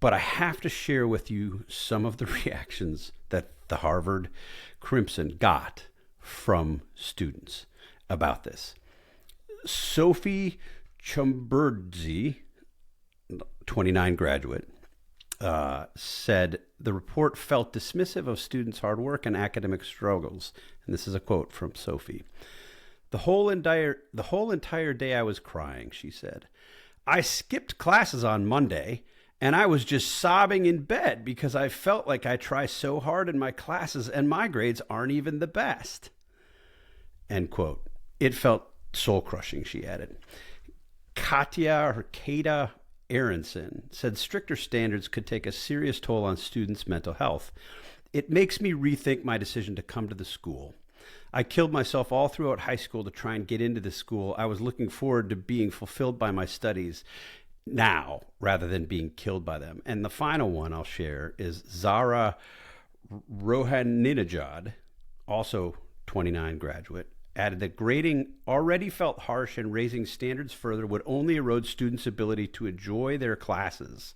But I have to share with you some of the reactions that the Harvard Crimson got from students about this. Sophie Chumberdsy, 29 graduate, said the report felt dismissive of students' hard work and academic struggles. And this is a quote from Sophie. The whole entire day I was crying, she said. I skipped classes on Monday, and I was just sobbing in bed because I felt like I try so hard in my classes and my grades aren't even the best. End quote. It felt soul-crushing, she added. Kata Aronson said stricter standards could take a serious toll on students' mental health. It makes me rethink my decision to come to the school. I killed myself all throughout high school to try and get into this school. I was looking forward to being fulfilled by my studies now rather than being killed by them. And the final one I'll share is Zara Rohaninejad, also 29 graduate, added that grading already felt harsh and raising standards further would only erode students' ability to enjoy their classes.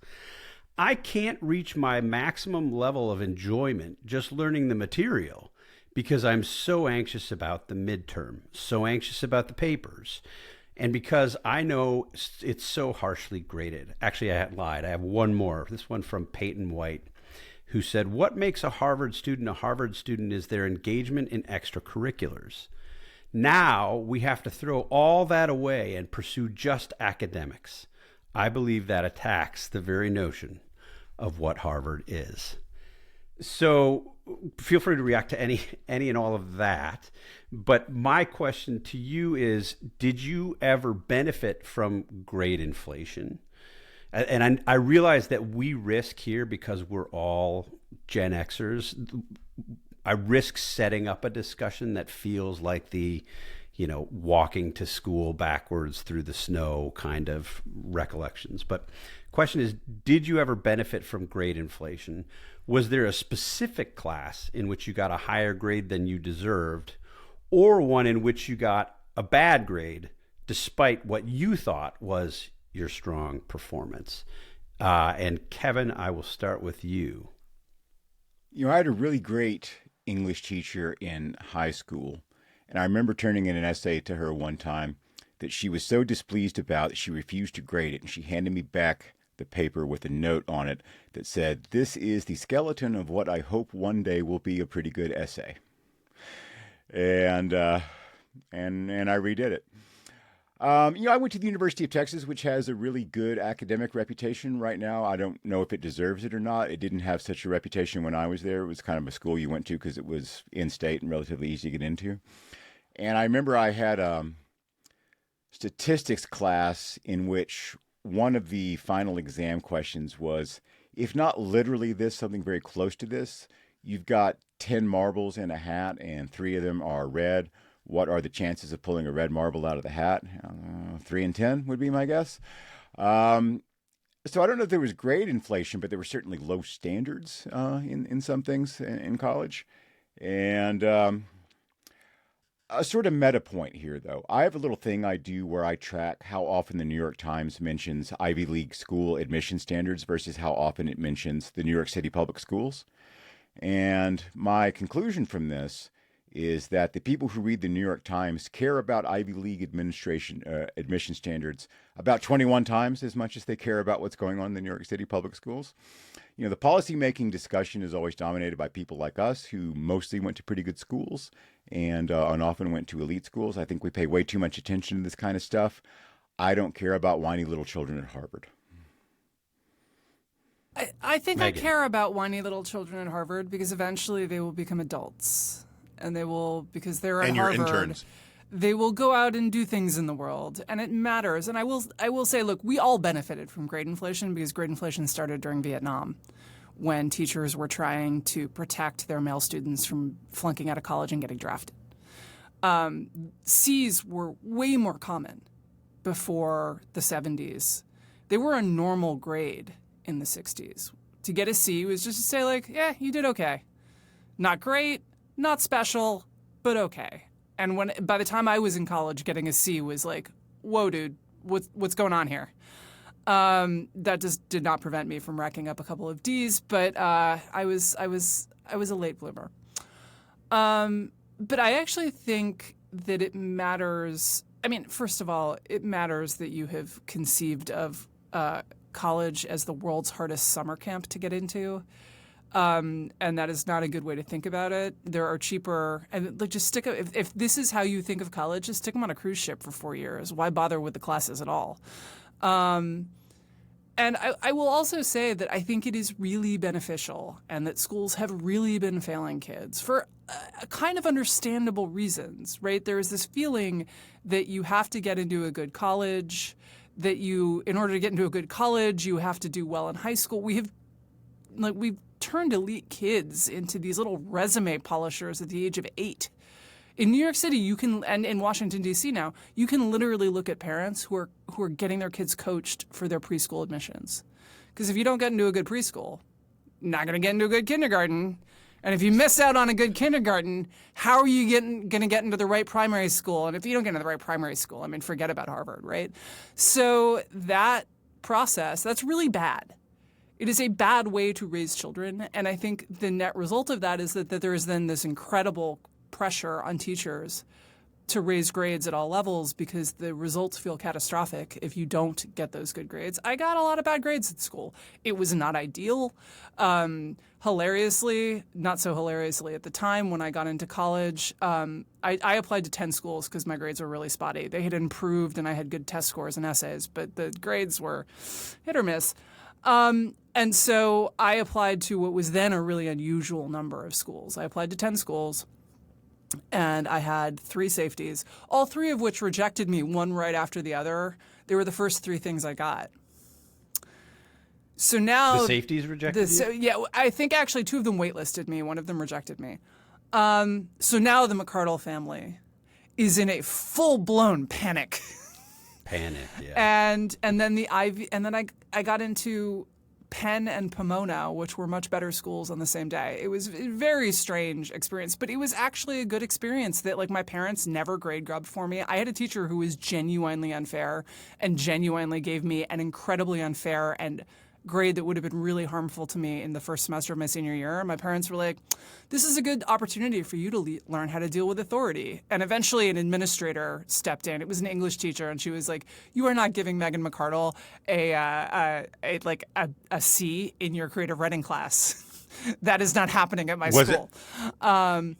I can't reach my maximum level of enjoyment just learning the material because I'm so anxious about the midterm, so anxious about the papers, and because I know it's so harshly graded. Actually, I lied. I have one more. This one from Peyton White, who said, what makes a Harvard student is their engagement in extracurriculars. Now we have to throw all that away and pursue just academics. I believe that attacks the very notion of what Harvard is. So feel free to react to any and all of that. But my question to you is, did you ever benefit from grade inflation? And I realize that we risk here, because we're all Gen Xers, I risk setting up a discussion that feels like the, walking to school backwards through the snow kind of recollections. But question is, did you ever benefit from grade inflation? Was there a specific class in which you got a higher grade than you deserved, or one in which you got a bad grade despite what you thought was your strong performance? And Kevin, I will start with you. I had a really great English teacher in high school, and I remember turning in an essay to her one time that she was so displeased about that she refused to grade it, and she handed me back the paper with a note on it that said, "This is the skeleton of what I hope one day will be a pretty good essay." And I redid it. I went to the University of Texas, which has a really good academic reputation right now. I don't know if it deserves it or not. It didn't have such a reputation when I was there. It was kind of a school you went to because it was in-state and relatively easy to get into. And I remember I had a statistics class in which one of the final exam questions was, if not literally this, something very close to this. You've got 10 marbles in a hat and 3 of them are red. What are the chances of pulling a red marble out of the hat? 3 in 10 would be my guess. So I don't know if there was grade inflation, but there were certainly low standards in some things in college. And a sort of meta point here, though. I have a little thing I do where I track how often the New York Times mentions Ivy League school admission standards versus how often it mentions the New York City public schools. And my conclusion from this is that the people who read the New York Times care about Ivy League admission standards about 21 times as much as they care about what's going on in the New York City public schools. The policymaking discussion is always dominated by people like us who mostly went to pretty good schools and often went to elite schools. I think we pay way too much attention to this kind of stuff. I don't care about whiny little children at Harvard. I think Megan. I care about whiny little children at Harvard because eventually they will become adults. And they will, because they're at And your Harvard, interns. they will go out and do things in the world. And it matters. And I will say, look, we all benefited from grade inflation because grade inflation started during Vietnam when teachers were trying to protect their male students from flunking out of college and getting drafted. C's were way more common before the 70s. They were a normal grade in the 60s. To get a C was just to say, like, yeah, you did okay. Not great, not special, but okay. And by the time I was in college, getting a C was like, whoa, dude, what's going on here? That just did not prevent me from racking up a couple of D's, but I was a late bloomer. But I actually think that it matters. I mean, first of all, it matters that you have conceived of college as the world's hardest summer camp to get into. And that is not a good way to think about it. There are cheaper, and like just if this is how you think of college, just stick them on a cruise ship for 4 years. Why bother with the classes at all? And I will also say that I think it is really beneficial and that schools have really been failing kids for kind of understandable reasons, right? There is this feeling that you have to get into a good college, that in order to get into a good college, you have to do well in high school. We've turned elite kids into these little resume polishers at the age of 8. In New York City, you can, and in Washington, D.C. now, you can literally look at parents who are getting their kids coached for their preschool admissions. Because if you don't get into a good preschool, you're not going to get into a good kindergarten. And if you miss out on a good kindergarten, how are you going to get into the right primary school? And if you don't get into the right primary school, I mean, forget about Harvard, right? So that process, that's really bad. It is a bad way to raise children. And I think the net result of that is that there is then this incredible pressure on teachers to raise grades at all levels because the results feel catastrophic if you don't get those good grades. I got a lot of bad grades at school. It was not ideal. Hilariously, not so hilariously at the time when I got into college, I applied to 10 schools because my grades were really spotty. They had improved and I had good test scores and essays, but the grades were hit or miss. And so I applied to what was then a really unusual number of schools. I applied to 10 schools. And I had 3 safeties, all 3 of which rejected me, one right after the other. They were the first 3 things I got. So now The safeties rejected you? Yeah, I think actually 2 of them waitlisted me. One of them rejected me. So now the McArdle family is in a full-blown panic. Panic, yeah. And then I got into Penn and Pomona, which were much better schools on the same day. It was a very strange experience, but it was actually a good experience that like my parents never grade grubbed for me. I had a teacher who was genuinely unfair and genuinely gave me an incredibly unfair and grade that would have been really harmful to me in the first semester of my senior year. My parents were like, this is a good opportunity for you to learn how to deal with authority. And eventually an administrator stepped in. It was an English teacher. And she was like, you are not giving Megan McArdle a C in your creative writing class. That is not happening at my Was school.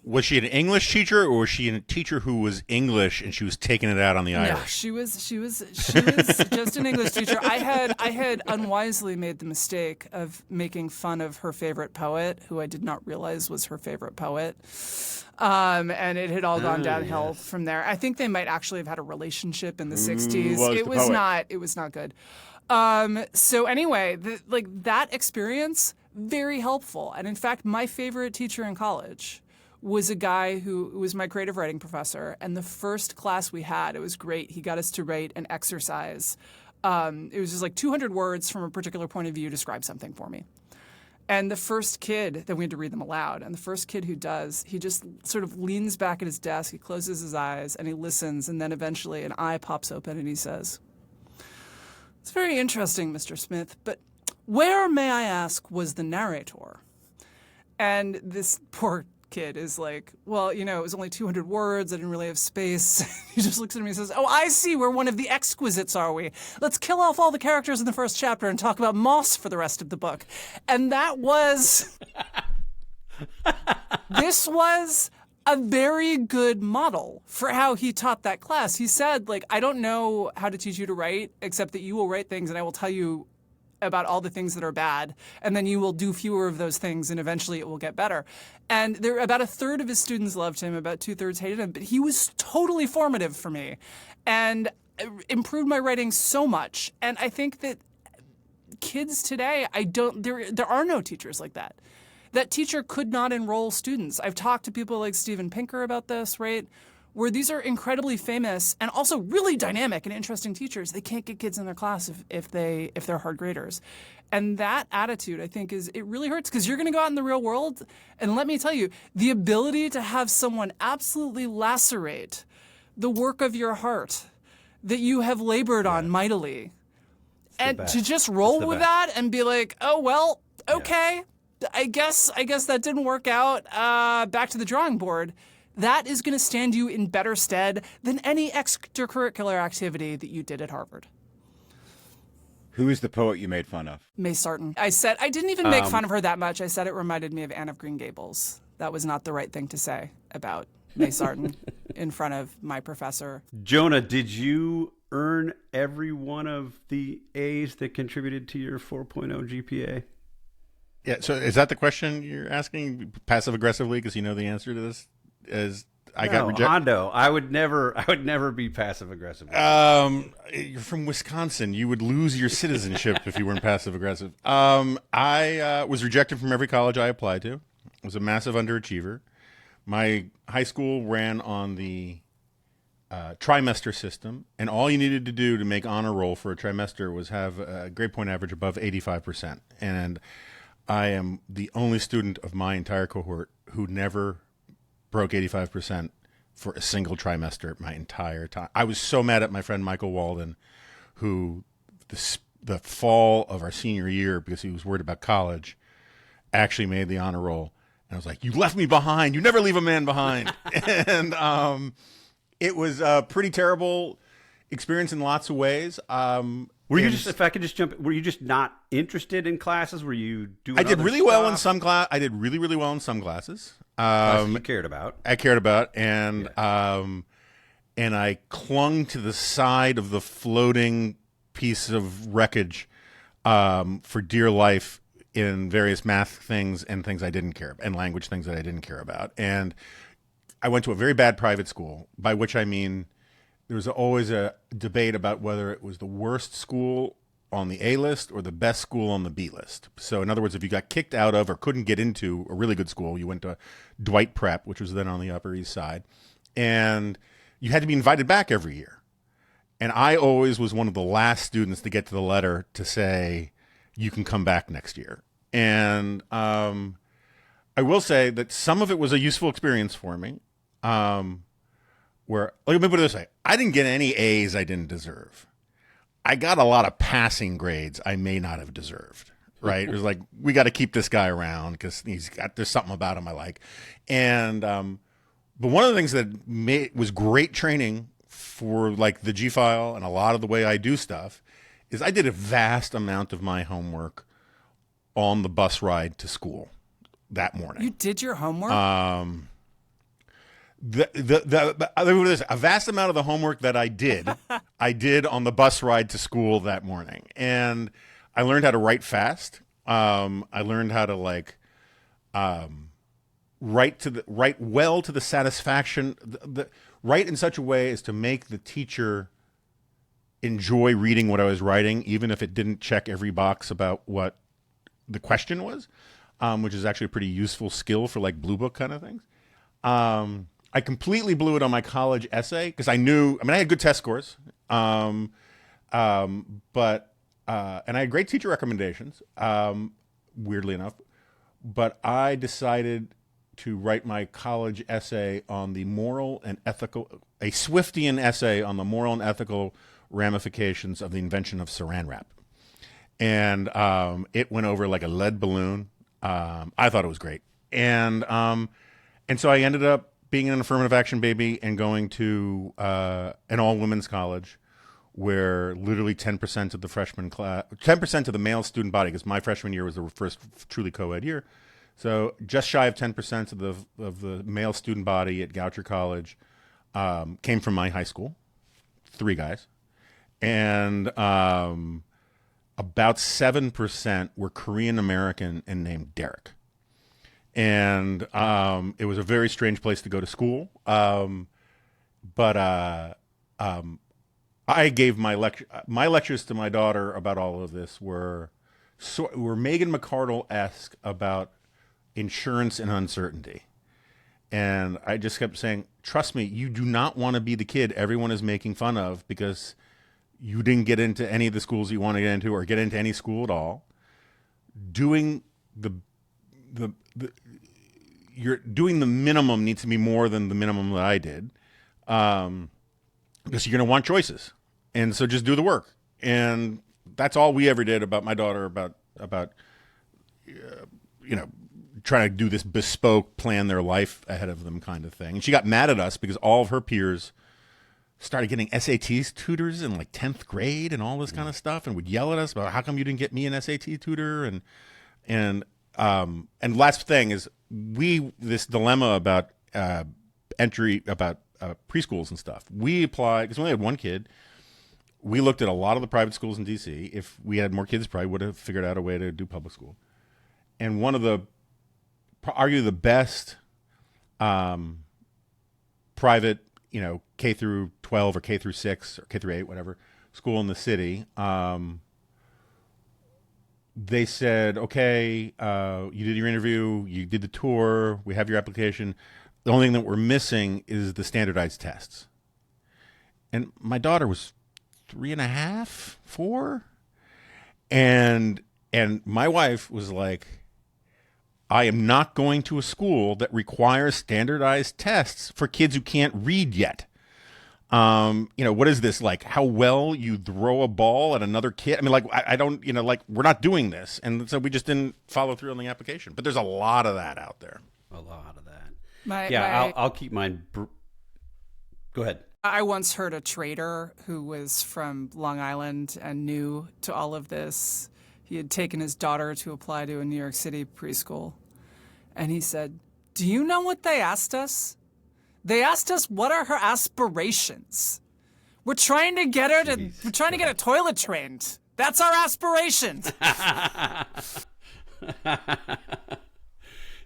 Was she an English teacher, or was she a teacher who was English and she was taking it out on the Irish? Yeah, she was just an English teacher. I had unwisely made the mistake of making fun of her favorite poet, who I did not realize was her favorite poet. And it had all gone downhill from there. I think they might actually have had a relationship in the 60s. It was not good. So anyway, that experience, very helpful. And in fact, my favorite teacher in college was a guy who was my creative writing professor. And the first class we had, it was great. He got us to write an exercise. It was just like 200 words from a particular point of view, describe something for me. And the first kid, then we had to read them aloud. And the first kid who does, he just sort of leans back at his desk, he closes his eyes, and he listens. And then eventually an eye pops open and he says, "It's very interesting, Mr. Smith, but where, may I ask, was the narrator?" And this poor kid is like, "Well, it was only 200 words. I didn't really have space." He just looks at me and says, "Oh, I see. We're one of the exquisites, are we? Let's kill off all the characters in the first chapter and talk about moss for the rest of the book." And that was... This was a very good model for how he taught that class. He said, "I don't know how to teach you to write, except that you will write things and I will tell you about all the things that are bad, and then you will do fewer of those things, and eventually it will get better." And about a third of his students loved him, about 2/3 hated him, but he was totally formative for me and improved my writing so much. And I think that kids today, there are no teachers like that. That teacher could not enroll students. I've talked to people like Steven Pinker about this, right? Where these are incredibly famous and also really dynamic and interesting teachers. They can't get kids in their class if they're hard graders. And that attitude, I think, it really hurts, because you're going to go out in the real world, and let me tell you, the ability to have someone absolutely lacerate the work of your heart that you have labored on mightily, and to just roll with that and be like, "Oh, well, okay, I guess that didn't work out. Back to the drawing board." That is going to stand you in better stead than any extracurricular activity that you did at Harvard. Who is the poet you made fun of? May Sarton. I said, I didn't even make fun of her that much. I said it reminded me of Anne of Green Gables. That was not the right thing to say about May Sarton in front of my professor. Jonah, did you earn every one of the A's that contributed to your 4.0 GPA? Yeah, so is that the question you're asking, passive aggressively, because you know the answer to this? Got rejected. Hondo, I would never be passive aggressive. You're from Wisconsin. You would lose your citizenship if you weren't passive aggressive. I was rejected from every college I applied to. I was a massive underachiever. My high school ran on the trimester system, and all you needed to do to make honor roll for a trimester was have a grade point average above 85%. And I am the only student of my entire cohort who never broke 85% for a single trimester my entire time. I was so mad at my friend Michael Walden, who the fall of our senior year, because he was worried about college, actually made the honor roll. And I was like, "You left me behind. You never leave a man behind." And it was a pretty terrible experience in lots of ways. Were you just, if I could just jump, were you just not interested in classes? Were you doing I did really well in some some I did really, really well in some classes. you cared about? I cared about, and I clung to the side of the floating piece of wreckage for dear life in various math things and things I didn't care about, and language things that I didn't care about. And I went to a very bad private school, by which I mean there was always a debate about whether it was the worst school on the A list or the best school on the B list. So in other words, if you got kicked out of or couldn't get into a really good school, you went to NWYT Prep, which was then on the Upper East Side, and you had to be invited back every year. And I always was one of the last students to get to the letter to say, "You can come back next year." And I will say that some of it was a useful experience for me. Where, let me put it this way, I didn't get any A's I didn't deserve. I got a lot of passing grades I may not have deserved, right? It was like, we got to keep this guy around because there's something about him I like. And but one of the things that was great training for like the G-file and a lot of the way I do stuff is I did a vast amount of my homework on the bus ride to school. that morning. You did your homework? A vast amount of the homework that I did, I did on the bus ride to school that morning, and I learned how to write fast. I learned how to write well to the satisfaction, write in such a way as to make the teacher enjoy reading what I was writing, even if it didn't check every box about what the question was, which is actually a pretty useful skill for like blue book kind of things. I completely blew it on my college essay because I had good test scores, and I had great teacher recommendations, weirdly enough, but I decided to write my college essay on the a Swiftian essay on the moral and ethical ramifications of the invention of saran wrap. And it went over like a lead balloon. I thought it was great. And so I ended up being an affirmative action baby and going to an all-women's college where literally 10% of the freshman class, 10% of the male student body, because my freshman year was the first truly co-ed year. So just shy of 10% of the male student body at Goucher College came from my high school, 3 guys. And about 7% were Korean American and named Derek. And it was a very strange place to go to school. But I gave my lectures to my daughter about all of this were Megan McArdle-esque about insurance and uncertainty. And I just kept saying, trust me, you do not want to be the kid everyone is making fun of because you didn't get into any of the schools you want to get into or get into any school at all. Doing you're doing the minimum needs to be more than the minimum that I did, because you're going to want choices. And so just do the work. And that's all we ever did about my daughter, about trying to do this bespoke, plan their life ahead of them kind of thing. And she got mad at us because all of her peers started getting SAT tutors in like 10th grade and all this kind of stuff, and would yell at us about how come you didn't get me an SAT tutor. And last thing is this dilemma about entry, about preschools and stuff. We applied because we only had one kid. We looked at a lot of the private schools in DC. If we had more kids, probably would have figured out a way to do public school. And one of the arguably the best private, K through 12 or K through 6 or K through 8, whatever, school in the city, they said, okay, you did your interview, you did the tour, we have your application. The only thing that we're missing is the standardized tests. And my daughter was 3.5, 4. And my wife was like, I am not going to a school that requires standardized tests for kids who can't read yet. What is this, like how well you throw a ball at another kid? I mean, like, I don't, we're not doing this. And so we just didn't follow through on the application. But there's a lot of that out there. A lot of that. My I'll keep mine. Go ahead. I once heard a trader who was from Long Island and new to all of this. He had taken his daughter to apply to a New York City preschool. And he said, do you know what they asked us? They asked us what are her aspirations. We're trying to get her we're trying to get a toilet trained. That's our aspirations.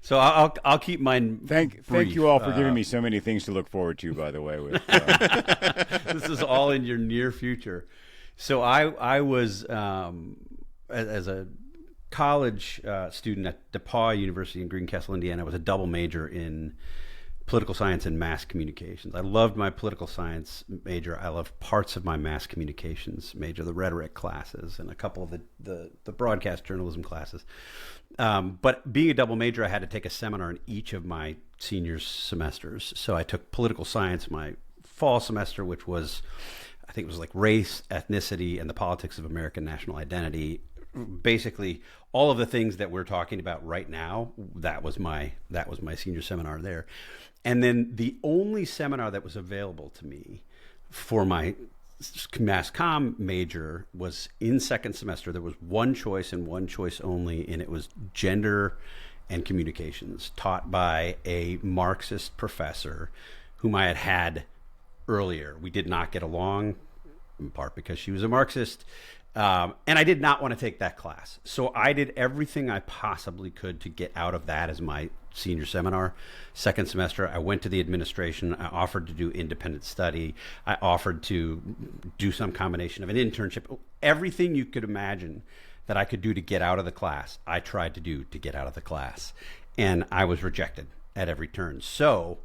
So I'll keep mine. Thank you all for giving me so many things to look forward to. By the way, with this is all in your near future. So I was as a college student at DePauw University in Greencastle, Indiana. I was a double major in political science and mass communications. I loved my political science major. I loved parts of my mass communications major, the rhetoric classes, and a couple of the broadcast journalism classes. But being a double major, I had to take a seminar in each of my senior semesters. So I took political science my fall semester, which was, I think it was like race, ethnicity, and the politics of American national identity. Basically, all of the things that we're talking about right now, that was my senior seminar there. And then the only seminar that was available to me for my mass comm major was in second semester. There was one choice and one choice only, and it was gender and communications, taught by a Marxist professor whom I had had earlier. We did not get along, in part because she was a Marxist, and I did not want to take that class. So I did everything I possibly could to get out of that as my senior seminar. Second semester, I went to the administration. I offered to do independent study. I offered to do some combination of an internship. Everything you could imagine that I could do to get out of the class, I tried to do to get out of the class. And I was rejected at every turn. So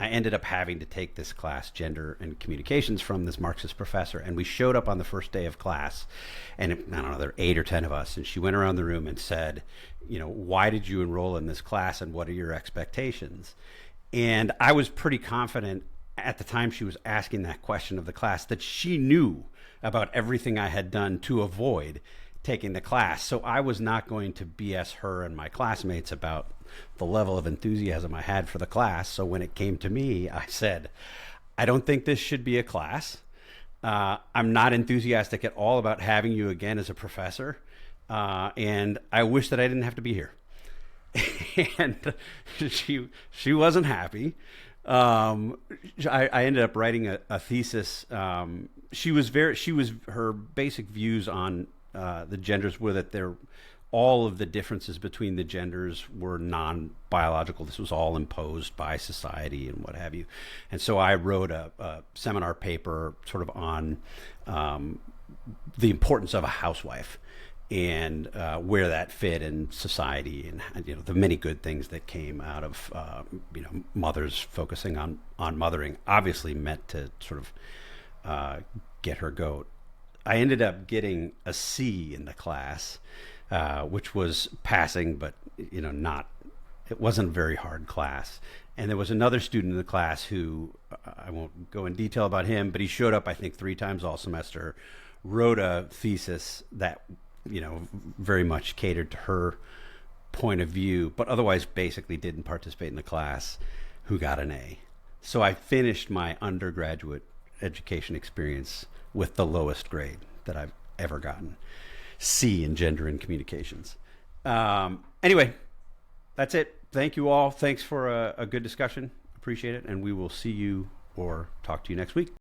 I ended up having to take this class, Gender and Communications, from this Marxist professor. And we showed up on the first day of class, and I don't know, there were 8 or 10 of us. And she went around the room and said, you know, why did you enroll in this class and what are your expectations? And I was pretty confident at the time she was asking that question of the class that she knew about everything I had done to avoid taking the class. So I was not going to BS her and my classmates about the level of enthusiasm I had for the class. So when it came to me, I said, I don't think this should be a class. I'm not enthusiastic at all about having you again as a professor. And I wish that I didn't have to be here. And she wasn't happy. I ended up writing a thesis. Her basic views on the genders were that all of the differences between the genders were non-biological. This was all imposed by society and what have you. And so I wrote a seminar paper sort of on the importance of a housewife and where that fit in society, and you know, the many good things that came out of mothers focusing on mothering, obviously meant to sort of get her goat. I ended up getting a C in the class, which was passing, but it wasn't a very hard class. And there was another student in the class who, I won't go in detail about him, but he showed up, I think, 3 times all semester, wrote a thesis that, very much catered to her point of view, but otherwise basically didn't participate in the class, who got an A. So I finished my undergraduate education experience with the lowest grade that I've ever gotten. C in Gender and Communications. Anyway, that's it. Thank you all. Thanks for a good discussion. Appreciate it. And we will see you or talk to you next week.